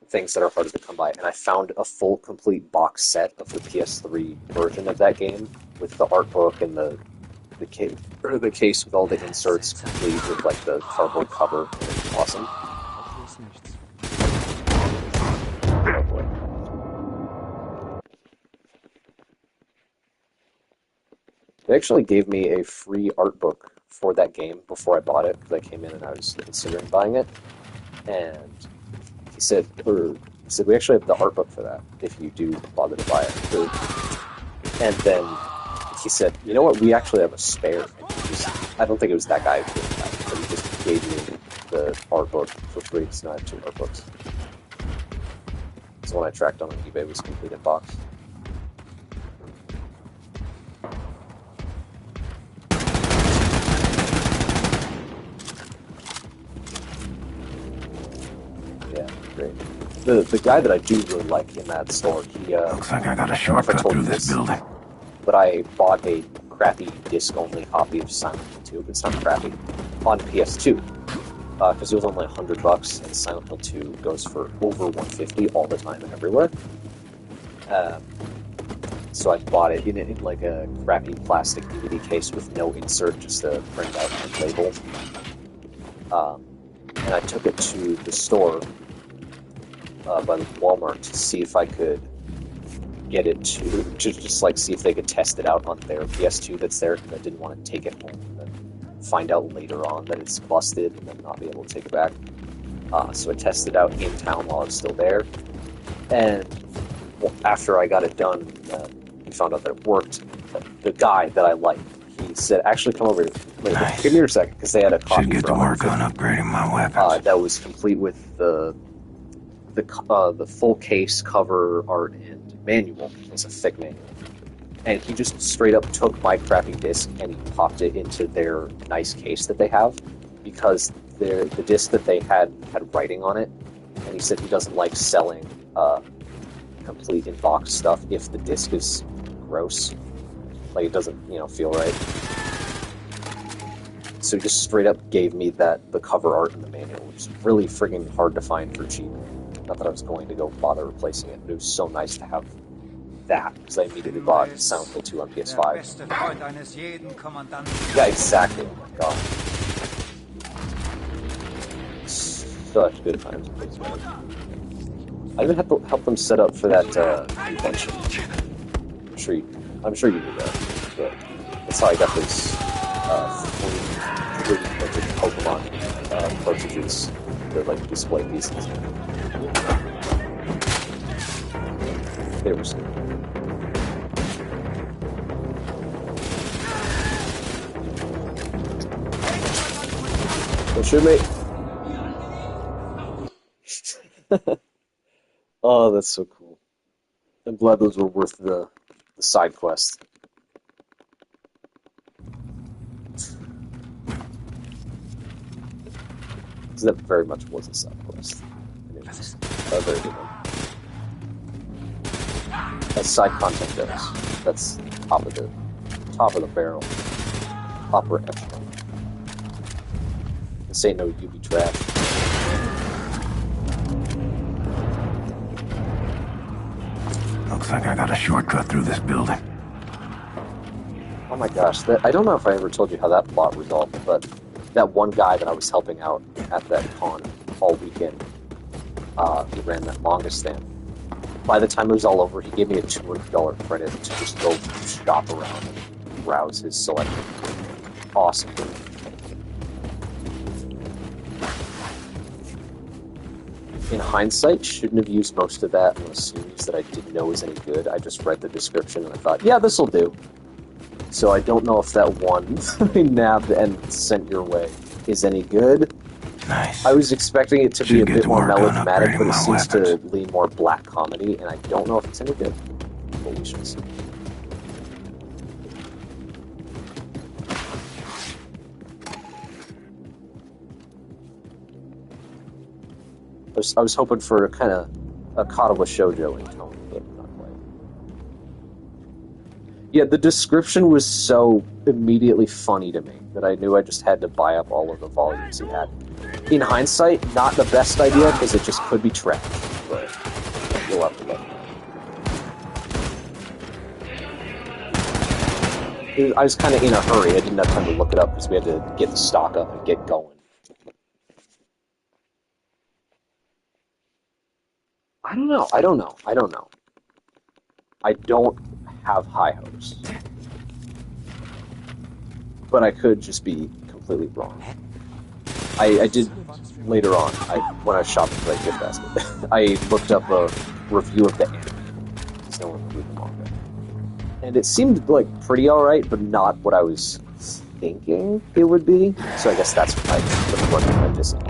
things that are harder to come by. And I found a full complete box set of the PS3 version of that game with the art book and the case with all the inserts complete with like the cardboard cover. It's awesome. Oh boy. They actually gave me a free art book for that game before I bought it, because I came in and I was considering buying it. And he said, we actually have the art book for that, if you do bother to buy it. And then he said, you know what, we actually have a spare. I don't think it was that guy who did that, but he just gave me the art book for free, so now I have 2 art books. So when I tracked on eBay, it was complete in box. Great. The guy that I do really like in that store, he looks like I got a shortcut through this building. But I bought a crappy disc-only copy of Silent Hill 2. It's not crappy on PS2 because it was only $100, and Silent Hill 2 goes for over $150 all the time and everywhere. So I bought it in like a crappy plastic DVD case with no insert, just a printed out label. And I took it to the store. By the Walmart to see if I could get it to just like see if they could test it out on their PS2 that's there, because I didn't want to take it home and then find out later on that it's busted and then not be able to take it back. So I tested it out in town while I was still there, and after I got it done, we found out that it worked. The guy that I liked, he said, "Actually, come over here. Wait, nice. Give me a second," because they had a copy. Should get to work on upgrading my weapons. That was complete with the full case, cover, art, and manual. It's a thick manual. And he just straight up took my crappy disc and he popped it into their nice case that they have, because the disc that they had writing on it, and he said he doesn't like selling complete in-box stuff if the disc is gross. Like, it doesn't, feel right. So he just straight up gave me the cover art and the manual, which is really friggin' hard to find for cheap. Not that I was going to go bother replacing it, but it was so nice to have that, because I immediately bought Silent Hill 2 on PS5. Yeah, exactly. Oh my god. Such good times in these games. I even had to help them set up for that convention. I'm sure you knew that, but that's how I got those 3 Pokemon cartridges. They're like display pieces. They were stupid. Don't shoot me. Oh, that's so cool. I'm glad those were worth the side quest. Because that very much was a side quest. And it was a very good one. As side content goes, that's top of the barrel. Upper echelon. This ain't no UV trash. Looks like I got a shortcut through this building. Oh my gosh, I don't know if I ever told you how that plot resolved, but that one guy that I was helping out at that con all weekend, he ran that manga stand. By the time it was all over, he gave me a $200 credit to just go shop around and browse his selection. Awesome. In hindsight, shouldn't have used most of that on a series that I didn't know was any good. I just read the description and I thought, yeah, this'll do. So I don't know if that one I nabbed and sent your way is any good. Nice. I was expecting it to be a bit more melodramatic, but it seems to weapons. lean more black comedy, and I don't know if it's any good. But we shall see. I was hoping for a kind of a Katawa shoujo in tone, but not quite. Yeah, the description was so immediately funny to me that I knew I just had to buy up all of the volumes he had. In hindsight, not the best idea, because it just could be trash, but you'll have to let me know. I was kind of in a hurry. I didn't have time to look it up because we had to get the stock up and get going. I don't know. I don't have high hopes. But I could just be completely wrong. I did, later on, when I was shopping for that gift basket, I looked up a review of the anime, because no one reviewed the manga. And it seemed like pretty alright, but not what I was thinking it would be. So I guess that's what I disappointed.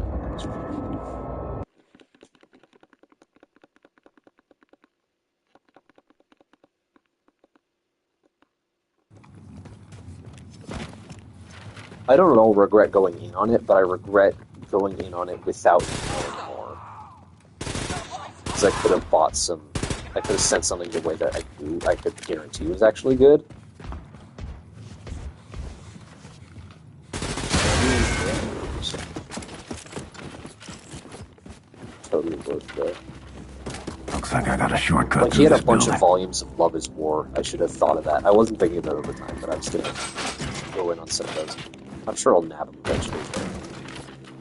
I don't at all regret going in on it, but I regret going in on it without knowing more. Because I could have bought some... I could have sent something the way that I knew I could guarantee was actually good. Totally worth it. Looks like I got a shortcut Like, he through had a this bunch building. of volumes of Love is War. I should have thought of that. I wasn't thinking of that over time, but I was gonna go in on some of those. I'm sure I'll nab them eventually.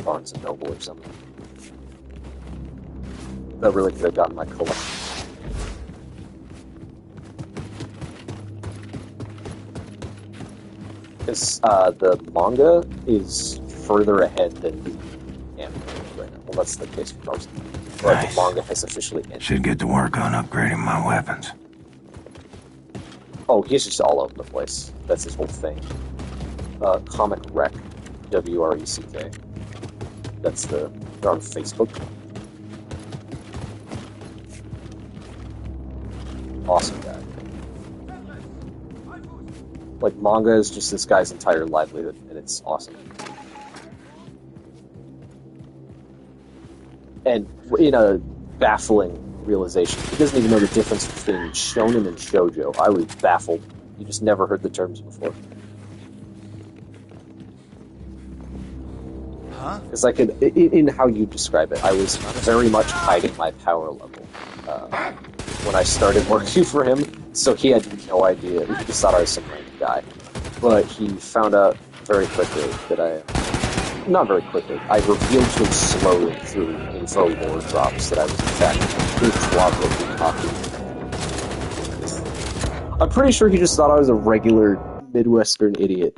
Barnes & Noble or something. That really could have gotten my collection. Because the manga is further ahead than the anime right now. Well, that's the case for most. But Nice. the manga has officially ended. Should get to work on upgrading my weapons. Oh, he's just all over the place. That's his whole thing. Comic Rec, WRECK. That's they're on Facebook. Awesome guy. Like, manga is just this guy's entire livelihood, and it's awesome. And in a baffling realization, he doesn't even know the difference between shonen and shoujo. I was baffled. You just never heard the terms before. Huh? Because I could, in how you describe it, I was very much hiding my power level when I started working for him, so he had no idea. He just thought I was some random guy. But he found out very quickly that not very quickly, I revealed to him slowly through info lore drops that I was in fact talking. I'm pretty sure he just thought I was a regular Midwestern idiot.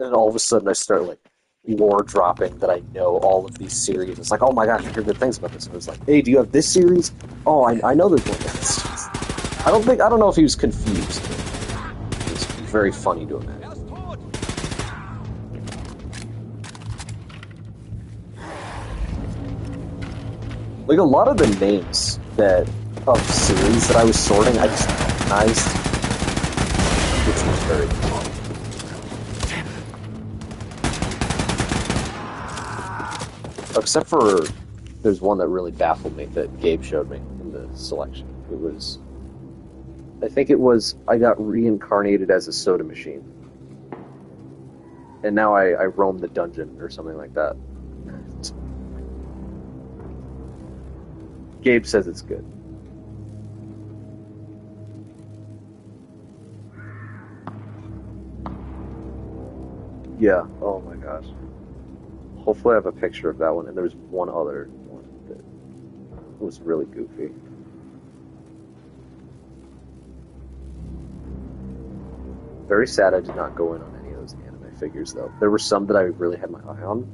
And all of a sudden I start, like, lore dropping that I know all of these series. It's like, oh my gosh, I hear good things about this. And I was like, hey, do you have this series? Oh, I know there's one. I don't know if he was confused. It was very funny to imagine. Like, a lot of the names of series that I was sorting, I just recognized, which was very cool. Except for, there's one that really baffled me that Gabe showed me in the selection. It was, I think it was, I got reincarnated as a soda machine. And now I roam the dungeon, or something like that. Gabe says it's good. Yeah, oh my gosh. Hopefully I have a picture of that one, and there's one other one that was really goofy. Very sad I did not go in on any of those anime figures, though. There were some that I really had my eye on,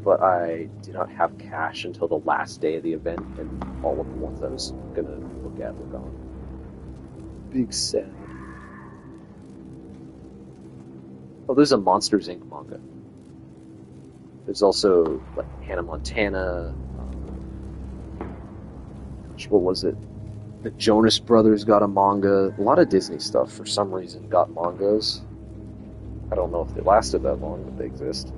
but I did not have cash until the last day of the event, and all of the ones I was gonna look at were gone. Big sad. Oh, there's a Monsters, Inc. manga. There's also, like, Hannah Montana. What was it? The Jonas Brothers got a manga. A lot of Disney stuff, for some reason, got mangas. I don't know if they lasted that long, but they exist.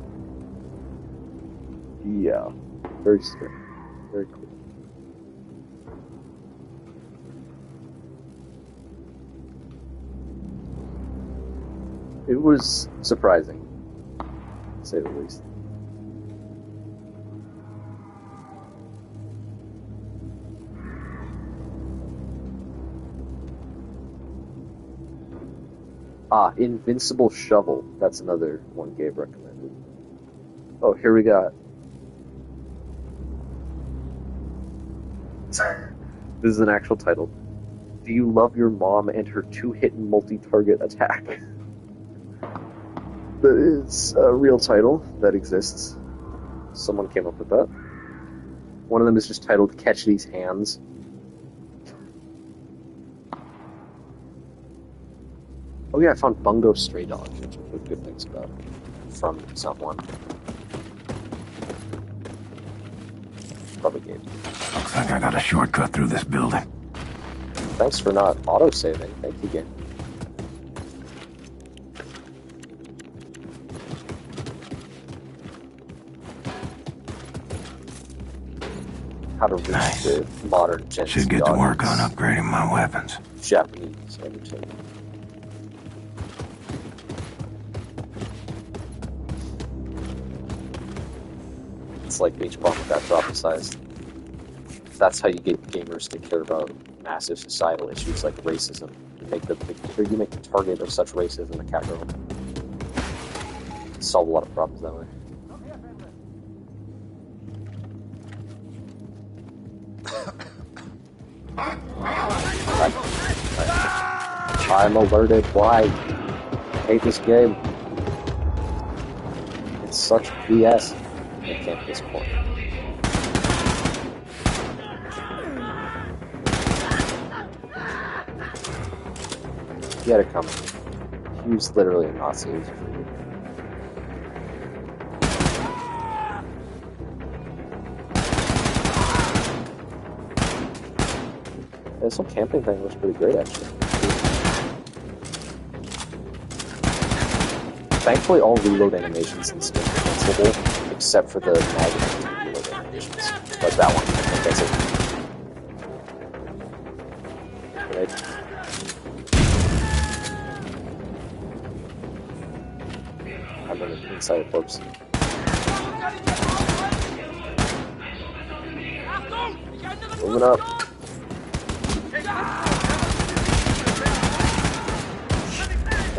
Yeah. Very scary. Very cool. It was surprising, to say the least. Ah, Invincible Shovel. That's another one Gabe recommended. Oh, here we got... This is an actual title. Do you love your mom and her two-hit multi-target attack? That is a real title that exists. Someone came up with that. One of them is just titled Catch These Hands. Oh yeah, I found Bungo Stray Dogs, which are good things about it, from someone. Probably Gabe. Looks like I got a shortcut through this building. Thanks for not auto-saving. Thank you, game. How to reach the modern Gen Z Should get to work on audience. upgrading my weapons. Japanese entertainment. It's like Beach Bomb got prophesized. That's how you get gamers to care about massive societal issues like racism. You make the target of such racism a cat girl. Solve a lot of problems that way. I'm alerted. Why? I hate this game. It's such BS. I can't this point. He had it coming. He was literally a Nazi. He was a freak. This whole camping thing looks pretty great, actually. Thankfully, all reload animations in this game are cancelable, except for the magnet reload animations. Like that one, I think that's it. Right. I'm inside a corpse. Moving up.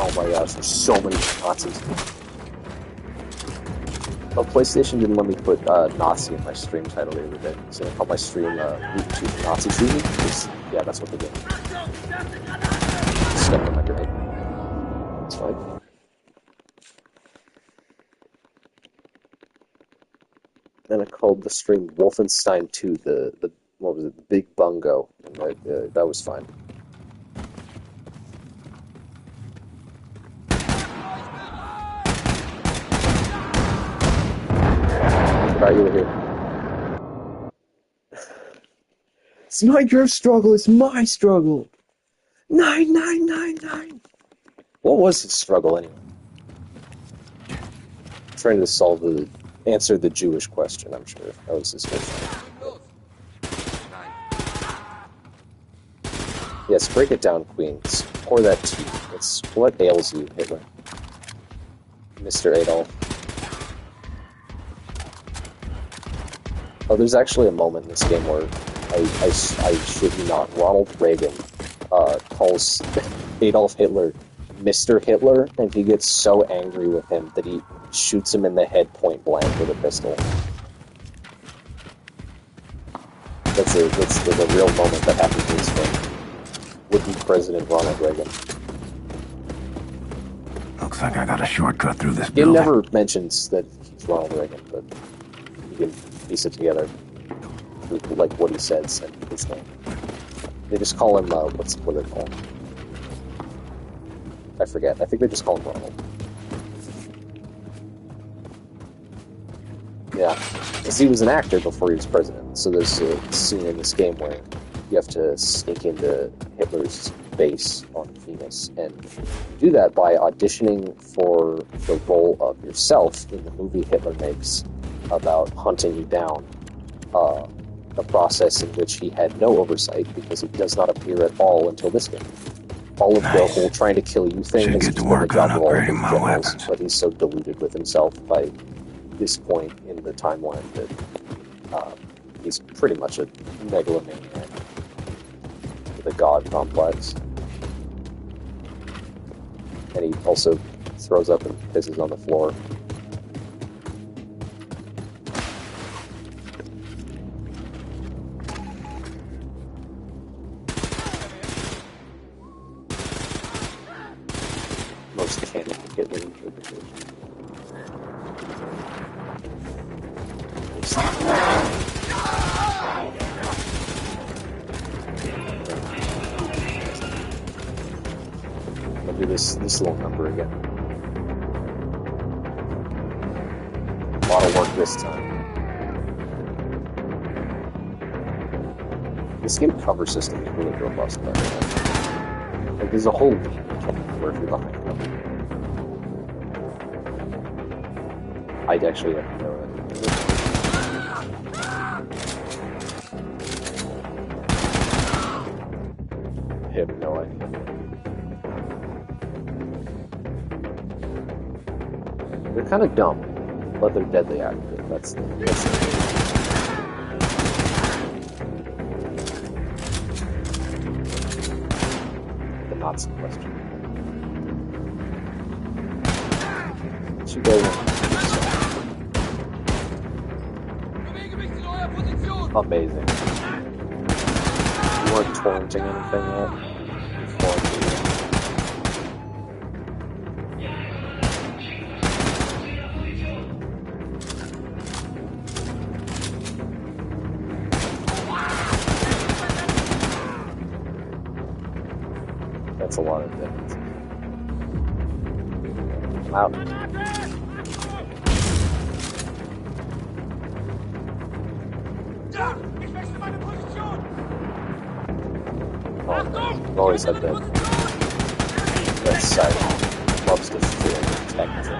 Oh my gosh, there's so many Nazis. Oh, PlayStation didn't let me put Nazi in my stream title the other day, so I called my stream Nazi Treaty, because, yeah, that's what they did. Stepped on my grenade. It's fine. Then I called the stream Wolfenstein 2, the what was it, the Big Bungo, and that was fine. Forgot you were here. It's not your struggle, it's my struggle. 9999. What was his struggle anyway? Trying to answer the Jewish question, I'm sure. That was his first one. Yes, break it down, Queen. Pour that tea. It's what ails you, Hitler. Mr. Adolf. Oh, there's actually a moment in this game where I shit you not, Ronald Reagan calls Adolf Hitler Mr. Hitler, and he gets so angry with him that he shoots him in the head point blank with a pistol. That's the real moment that happened in this game. Would-be President Ronald Reagan. Looks like I got a shortcut through this It building. never mentions that he's Ronald Reagan, but you can piece it together with, like, what he says and his name. They just call him, what do they call him? I forget. I think they just call him Ronald. Yeah, because he was an actor before he was president, so there's a scene in this game where you have to sneak into Hitler's base on Venus, and you do that by auditioning for the role of yourself in the movie Hitler makes about hunting you down, a process in which he had no oversight because he does not appear at all until this game. All of the whole trying to kill you thing Should is get just to been the work job on of all of upgrading the my generals, weapons. but he's so deluded with himself by this point in the timeline that he's pretty much a megalomaniac with a god complex. And he also throws up and pisses on the floor. Most canon Hitler interpretation. I'll do this little number again. A lot of work this time. This game cover system is really robust, by the way. Like, there's a whole lead you can't work through behind cover. I'd actually have to know that. I have no idea. They're kind of dumb, but they're deadly accurate. That's the Nazi question. Should go amazing. You weren't torrenting anything yet? That's a lot of things. I'm out. I've always had that side loves to feel protect.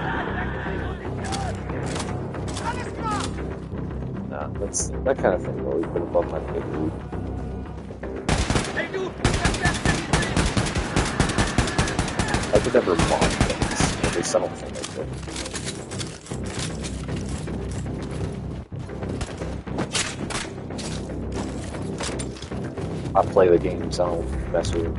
Nah, that's that kind of thing has always been above my pay grade. I could never mod things, every subtle thing I could. I play the games, I don't mess with it.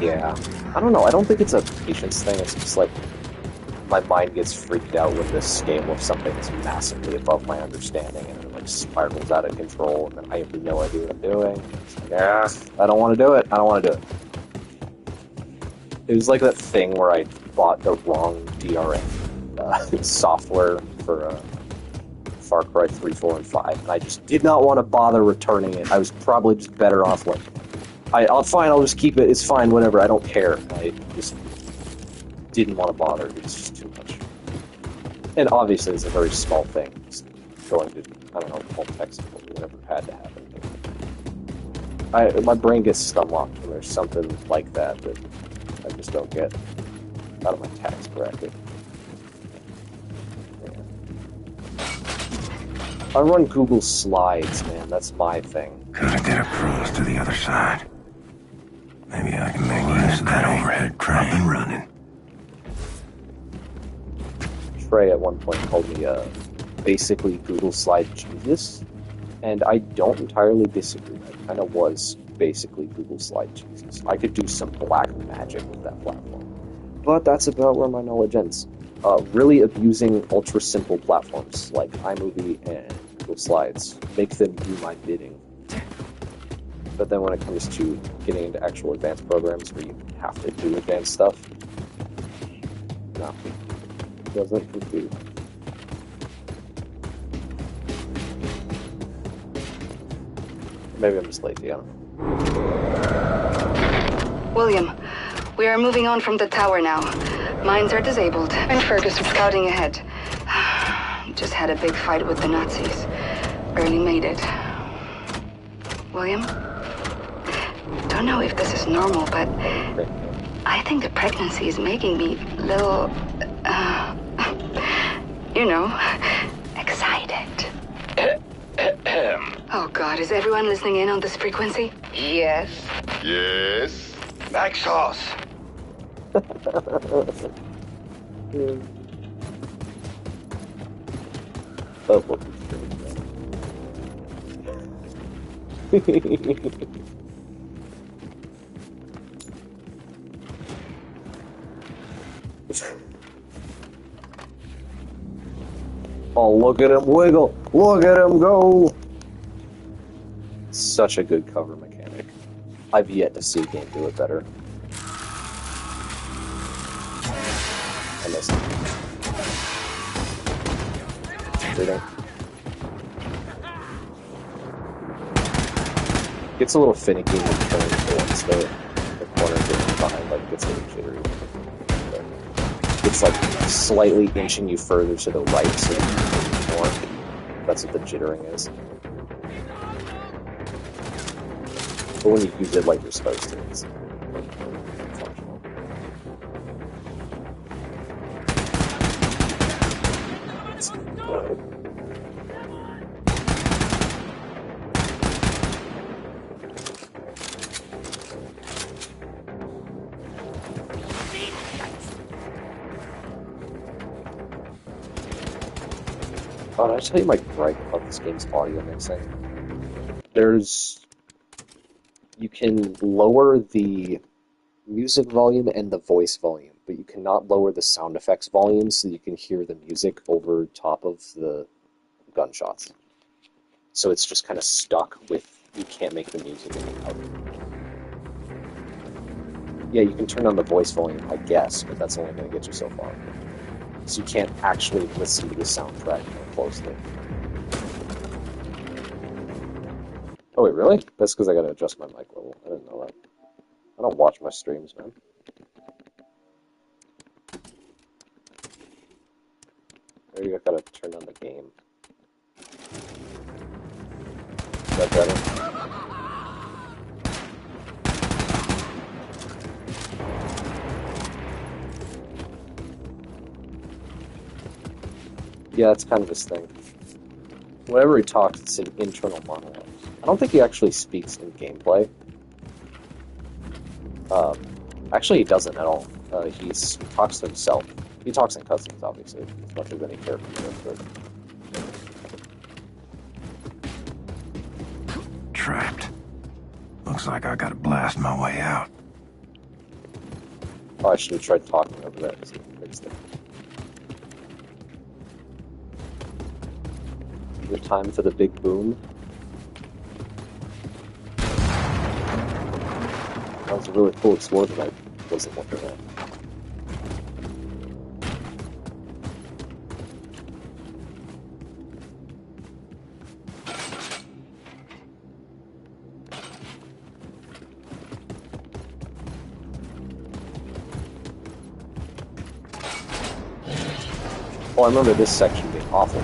Yeah. I don't know, I don't think it's a patience thing, it's just like my mind gets freaked out with this scale of something that's massively above my understanding and it like spirals out of control and then I have no idea what I'm doing. It's like, I don't want to do it, I don't want to do it. It was like that thing where I bought the wrong DRM software for Far Cry 3, 4, and 5, and I just did not want to bother returning it. I was probably just better off like, I'll just keep it, it's fine, whatever, I don't care. I just didn't want to bother, it was just too much. And obviously, it's a very small thing. Just going to, I don't know, home text or whatever had to happen. My brain gets stunlocked when there's something like that that I just don't get out of my tax bracket. Yeah. I run Google Slides, man. That's my thing. Gotta get a cruise to the other side. Maybe I can make use of that overhead crane. Up and running. Trey at one point called me basically Google Slide Jesus, and I don't entirely disagree. I kind of was basically Google Slide Jesus. I could do some black magic with that platform, but that's about where my knowledge ends. Really abusing ultra simple platforms like iMovie and Google Slides, make them do my bidding. But then when it comes to getting into actual advanced programs where you have to do advanced stuff, no, it doesn't compute. Maybe I'm just lazy, I don't know. William, we are moving on from the tower now. Mines are disabled, and Fergus is scouting ahead. Just had a big fight with the Nazis. Barely made it. William? Don't know if this is normal, but I think the pregnancy is making me a little, you know, excited. Oh God, is everyone listening in on this frequency? Yes. Yes. Back sauce. Oh, well. Oh, look at him wiggle! Look at him go! Such a good cover mechanic. I've yet to see a game do it better. I missed it. Shooting. Gets a little finicky when you turn once the corner getting behind, like, gets a little jittery. It's like slightly inching you further to the right so you can move more. That's what the jittering is. But when you use it like you're supposed to, it's functional. It's good. Oh, did I tell you my gripe about this game's audio mixing? You can lower the music volume and the voice volume, but you cannot lower the sound effects volume so you can hear the music over top of the gunshots. So it's just kind of stuck with, you can't make the music any louder. Yeah, you can turn on the voice volume, I guess, but that's only going to get you so far. So you can't actually listen to the soundtrack more closely. Oh wait, really? That's because I gotta adjust my mic level. I didn't know that. I don't watch my streams, man. Maybe I gotta turn on the game. Is that better? Yeah, that's kind of his thing. Whenever he talks, it's an internal monologue. I don't think he actually speaks in gameplay. Actually, he doesn't at all. He talks to himself. He talks in cutscenes, obviously, as much as any character does. Trapped. Looks like I gotta blast my way out. Oh, I should have tried talking over that because he fixed it. Is it time for the big boom? That was a really cool explosion. I wasn't looking at. Oh, I remember this section being awful.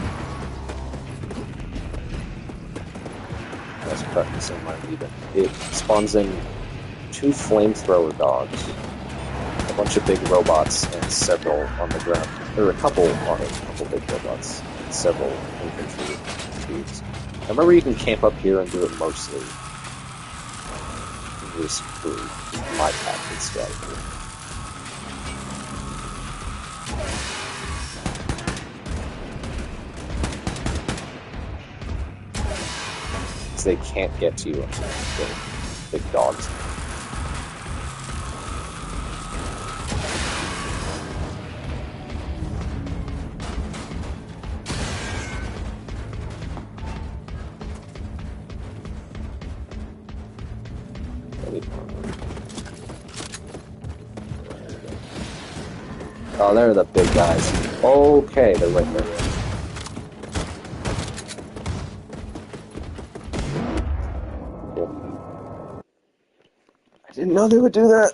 Let's practice in my leaving. It spawns in 2 flamethrower dogs, a bunch of big robots, and several on the ground. There are a couple big robots, and several infantry dudes. I remember you can camp up here and do it mostly. Just for my tactic strategy. Because they can't get to you until the big dogs. Oh, they're the big guys. Okay, they're right there. Cool. I didn't know they would do that.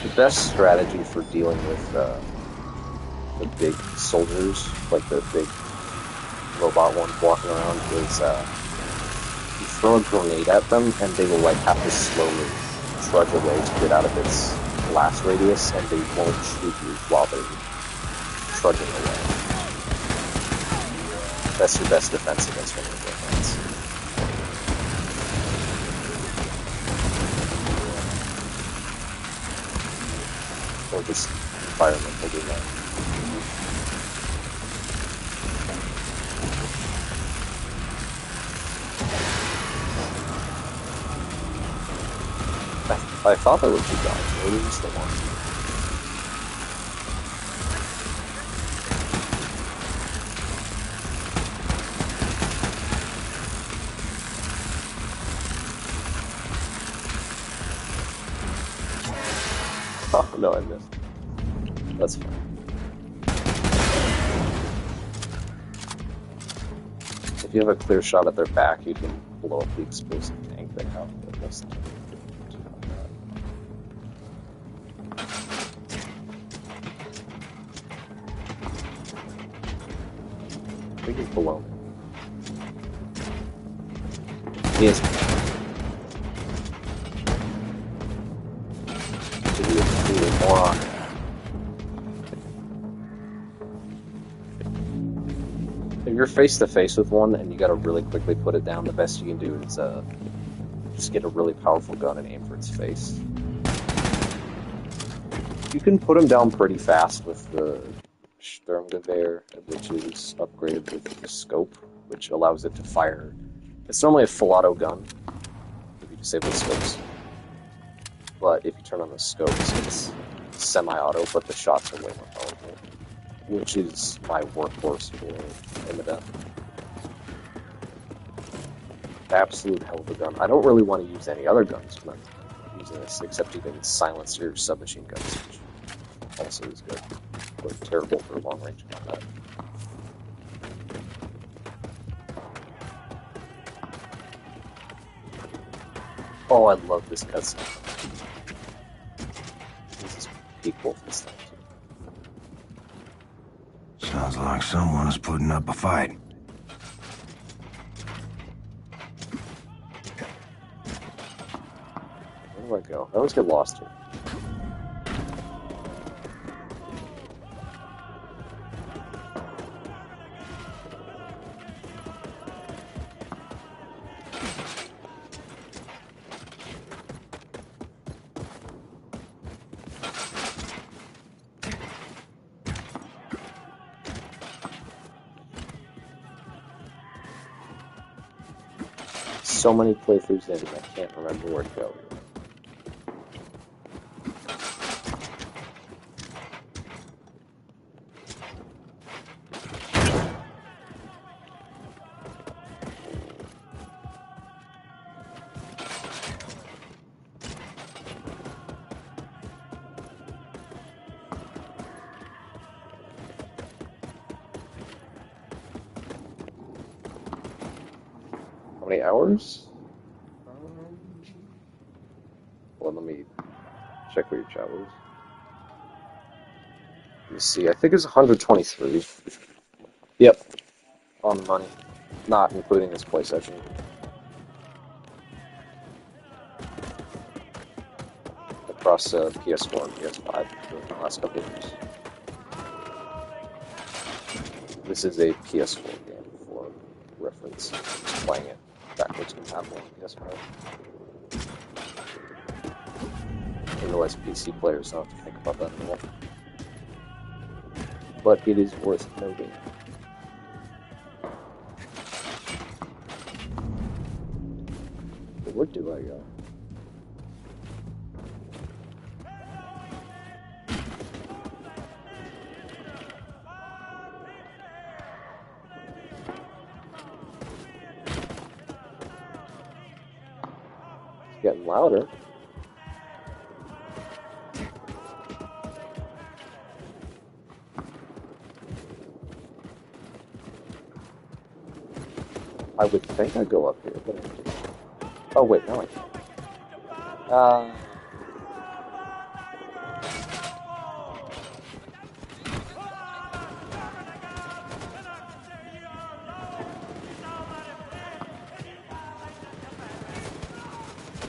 The best strategy for dealing with the big soldiers, like the big robot ones walking around, is you throw a grenade at them, and they will have to slowly trudge away to get out of its blast radius, and they won't shoot you while they're trudging away. That's your best defense against one of the grenades. Or just environmental design. I thought there were 2 guys. Maybe just the one. Oh, no, I missed. That's fine. If you have a clear shot at their back, you can blow up the explosive tank they have. But that's not I think he's below me. He is. Moron. If you're face to face with one and you gotta really quickly put it down, the best you can do is just get a really powerful gun and aim for its face. You can put them down pretty fast with the Sturmgewehr, which is upgraded with the scope, which allows it to fire. It's normally a full auto gun if you disable the scopes. But if you turn on the scopes, it's semi-auto, but the shots are way more powerful, which is my workhorse for Imida. Absolute hell of a gun. I don't really want to use any other guns when I'm using this, except you can silence your submachine guns, which also is good, but terrible for long-range combat. Oh, I love this cutscene. This is peak Wolfenstein. Sounds like someone's putting up a fight. Where do I go? I always get lost here. So many playthroughs in, I can't remember where to go here. How many hours? Well, let me check what your chat was. Let me see. I think it's 123. Yep. On the money. Not including this play session. Across PS4 and PS5 in the last couple of years. This is a PS4 game for reference. Just playing it backwards compatible on PS5. I realize PC players don't have to think about that anymore. But it is worth noting. Where do I go? It's getting louder. I would think I'd go up here, but I don't. Oh wait, no I can't.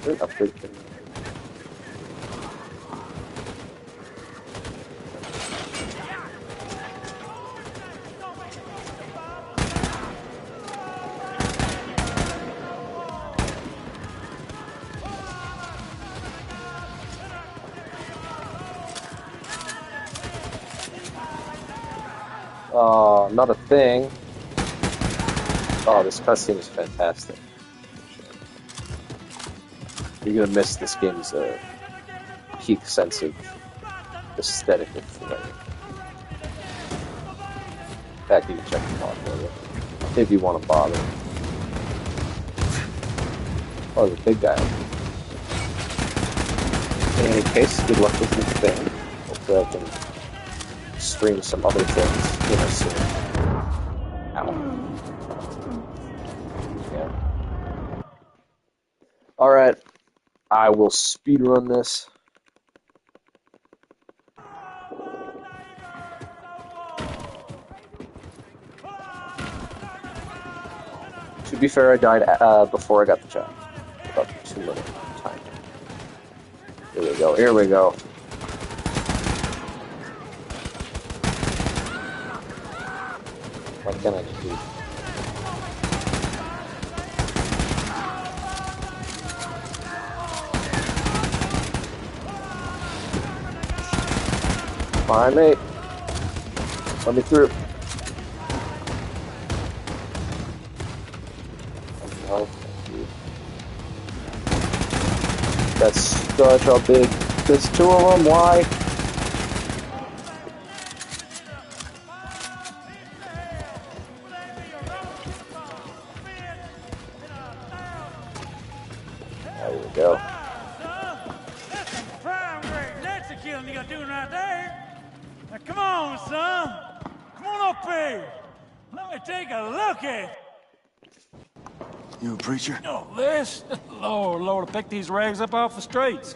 There's an upgrade thing. Oh, not a thing. Oh, this cutscene is fantastic. You're gonna miss this game's peak sense of aesthetic and flavor. In fact, you can check the mod for it if you want to bother. Oh, the big guy. In any case, good luck with this thing. Hopefully I can stream some other things, you know, soon. Ow. Yeah. Alright. I will speedrun this. To be fair, I died before I got the job. About 2 minutes time. Here we go, here we go. What can I do? Fine, mate. Let me through. Oh, thank you. That's such a big... There's 2 of them, why? There we go. Now, come on, son. Come on up here. Let me take a look at you. A preacher? Oh, this? Lord, Lord, I picked these rags up off the streets.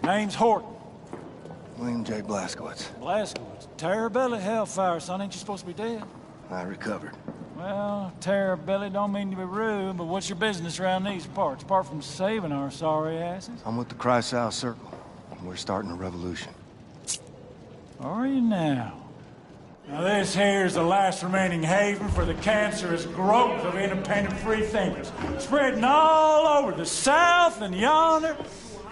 Name's Horton. William J. Blazkowicz. Blazkowicz. Terror-belly hellfire, son. Ain't you supposed to be dead? I recovered. Well, terror-belly don't mean to be rude, but what's your business around these parts, apart from saving our sorry asses? I'm with the Cry-South Circle. We're starting a revolution. Are you now? Now this here's the last remaining haven for the cancerous growth of independent free thinkers, spreading all over the South and yonder.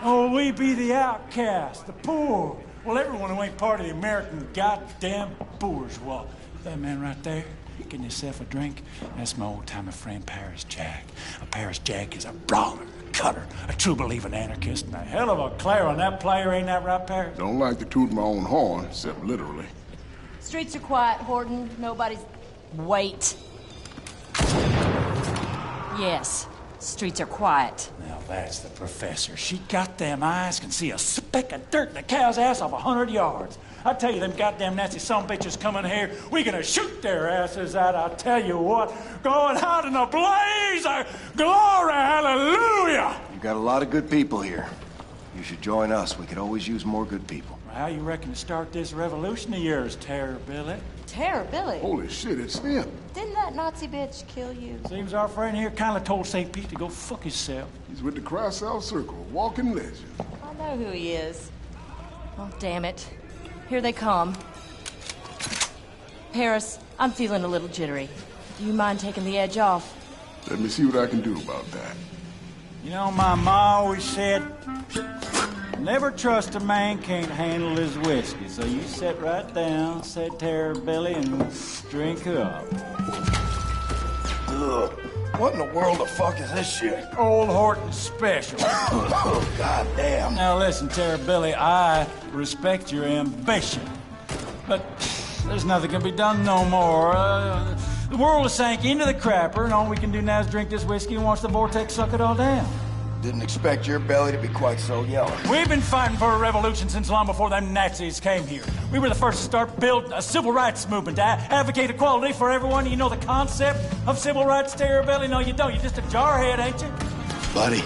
Oh, we be the outcast, the poor. Well, everyone who ain't part of the American goddamn bourgeois. That man right there, getting himself a drink, that's my old-timer friend Paris Jack. Paris Jack is a brawler, a cutter, a true-believing anarchist, and a hell of a clair on that player, ain't that right, Paris? Don't like to toot my own horn, except literally. Streets are quiet, Horton. Nobody's... Wait. Yes, streets are quiet. Now that's the professor. She got them eyes, can see a speck of dirt in a cow's ass off 100 yards. I tell you, them goddamn nasty sumbitches coming here, we gonna shoot their asses out, I tell you what. Going out in a blaze of glory, hallelujah! You got a lot of good people here. You should join us. We could always use more good people. How you reckon to start this revolution of yours, Terror Billy? Terror Billy? Holy shit, it's him. Didn't that Nazi bitch kill you? Seems our friend here kinda told St. Pete to go fuck himself. He's with the Cross-South Circle, a walking legend. I know who he is. Oh, damn it. Here they come. Paris, I'm feeling a little jittery. Do you mind taking the edge off? Let me see what I can do about that. You know, my ma always said, never trust a man can't handle his whiskey. So you sit right down, said Terror Billy, and drink up. Ugh. What in the world the fuck is this shit? Old Horton Special. Oh, goddamn. Now listen, Terror Billy, I respect your ambition. But there's nothing can be done no more. The world has sank into the crapper, and all we can do now is drink this whiskey and watch the vortex suck it all down. Didn't expect your belly to be quite so yellow. We've been fighting for a revolution since long before them Nazis came here. We were the first to start building a civil rights movement to advocate equality for everyone. You know the concept of civil rights, Terror Billy? No, you don't. You're just a jarhead, ain't you? Buddy,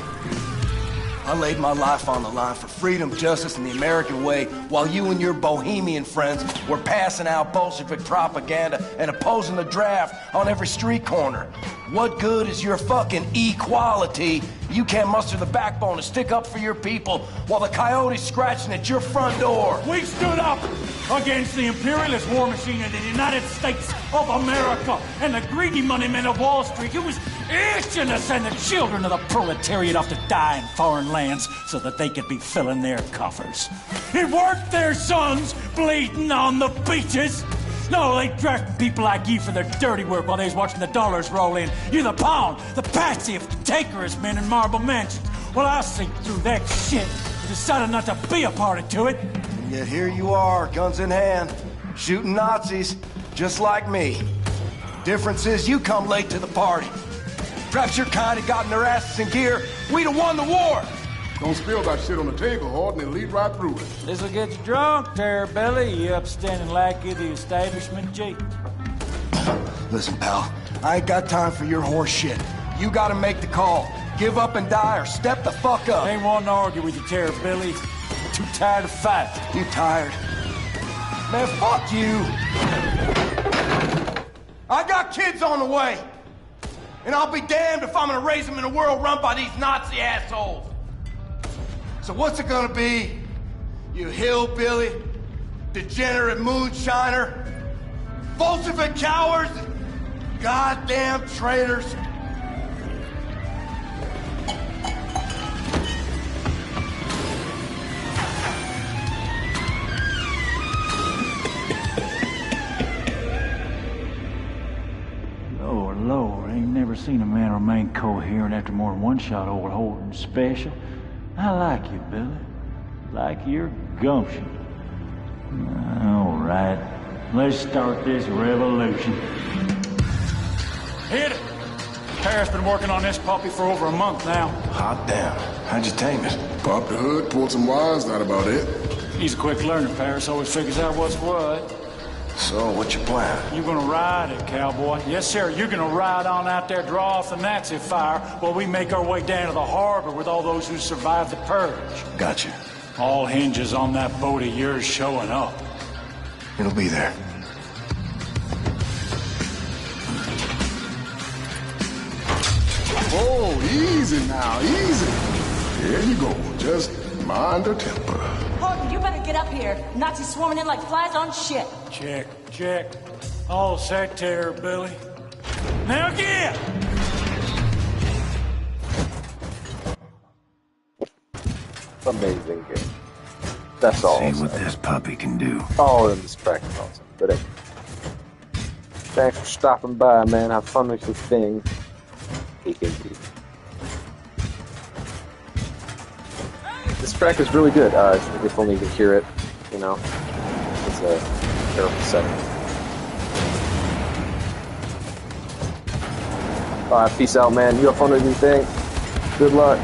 I laid my life on the line for freedom, justice, and the American way while you and your bohemian friends were passing out Bolshevik propaganda and opposing the draft on every street corner. What good is your fucking equality? You can't muster the backbone to stick up for your people while the coyote's scratching at your front door. We stood up against the imperialist war machine of the United States of America and the greedy money men of Wall Street who was itching to send the children of the proletariat off to die in foreign lands so that they could be filling their coffers. It weren't their sons bleeding on the beaches. No, they drafted people like you for their dirty work while they was watching the dollars roll in. You're the pawn, the patsy of takerist men in marble mansions. Well, I see through that shit and decided not to be a party to it. And yet here you are, guns in hand, shooting Nazis, just like me. Difference is you come late to the party. Perhaps your kind had gotten their asses in gear, we'd have won the war. Don't spill that shit on the table, Horton, and lead right through it. This'll get you drunk, Terror Billy, you upstanding lackey of the establishment G. Listen, pal, I ain't got time for your horse shit. You gotta make the call. Give up and die or step the fuck up. Ain't wanting to argue with you, Terror Billy. I'm too tired to fight. You tired? Man, fuck you. I got kids on the way. And I'll be damned if I'm gonna raise them in a world run by these Nazi assholes. So what's it gonna be? You hillbilly, degenerate moonshiner, Bolshevik cowards, goddamn traitors. Lord, I ain't never seen a man remain coherent after more than one shot Old Horton Special. I like you, Billy. Like your gumption. All right, let's start this revolution. Hit it! Paris been working on this puppy for over a month now. Hot damn. How'd you tame it? Pop the hood, pulled some wires, not about it. He's a quick learner, Paris. Always figures out what's what. So, what's your plan? You're gonna ride it, cowboy. Yes, sir. You're gonna ride on out there, draw off the Nazi fire, while we make our way down to the harbor with all those who survived the purge. Gotcha. All hinges on that boat of yours showing up. It'll be there. Oh, easy now, easy. There you go. Just mind your temper. Horton, you better get up here. Nazis swarming in like flies on shit. Check. All set, Terror Billy. Now get! Amazing game. That's all. See what this puppy can do. Oh, and this track is awesome. But anyway. Thanks for stopping by, man. Have fun with your thing. This track is really good. If only you can hear it, you know. It's a terrible setting. Alright, peace out, man. You have fun with your thing. Good luck.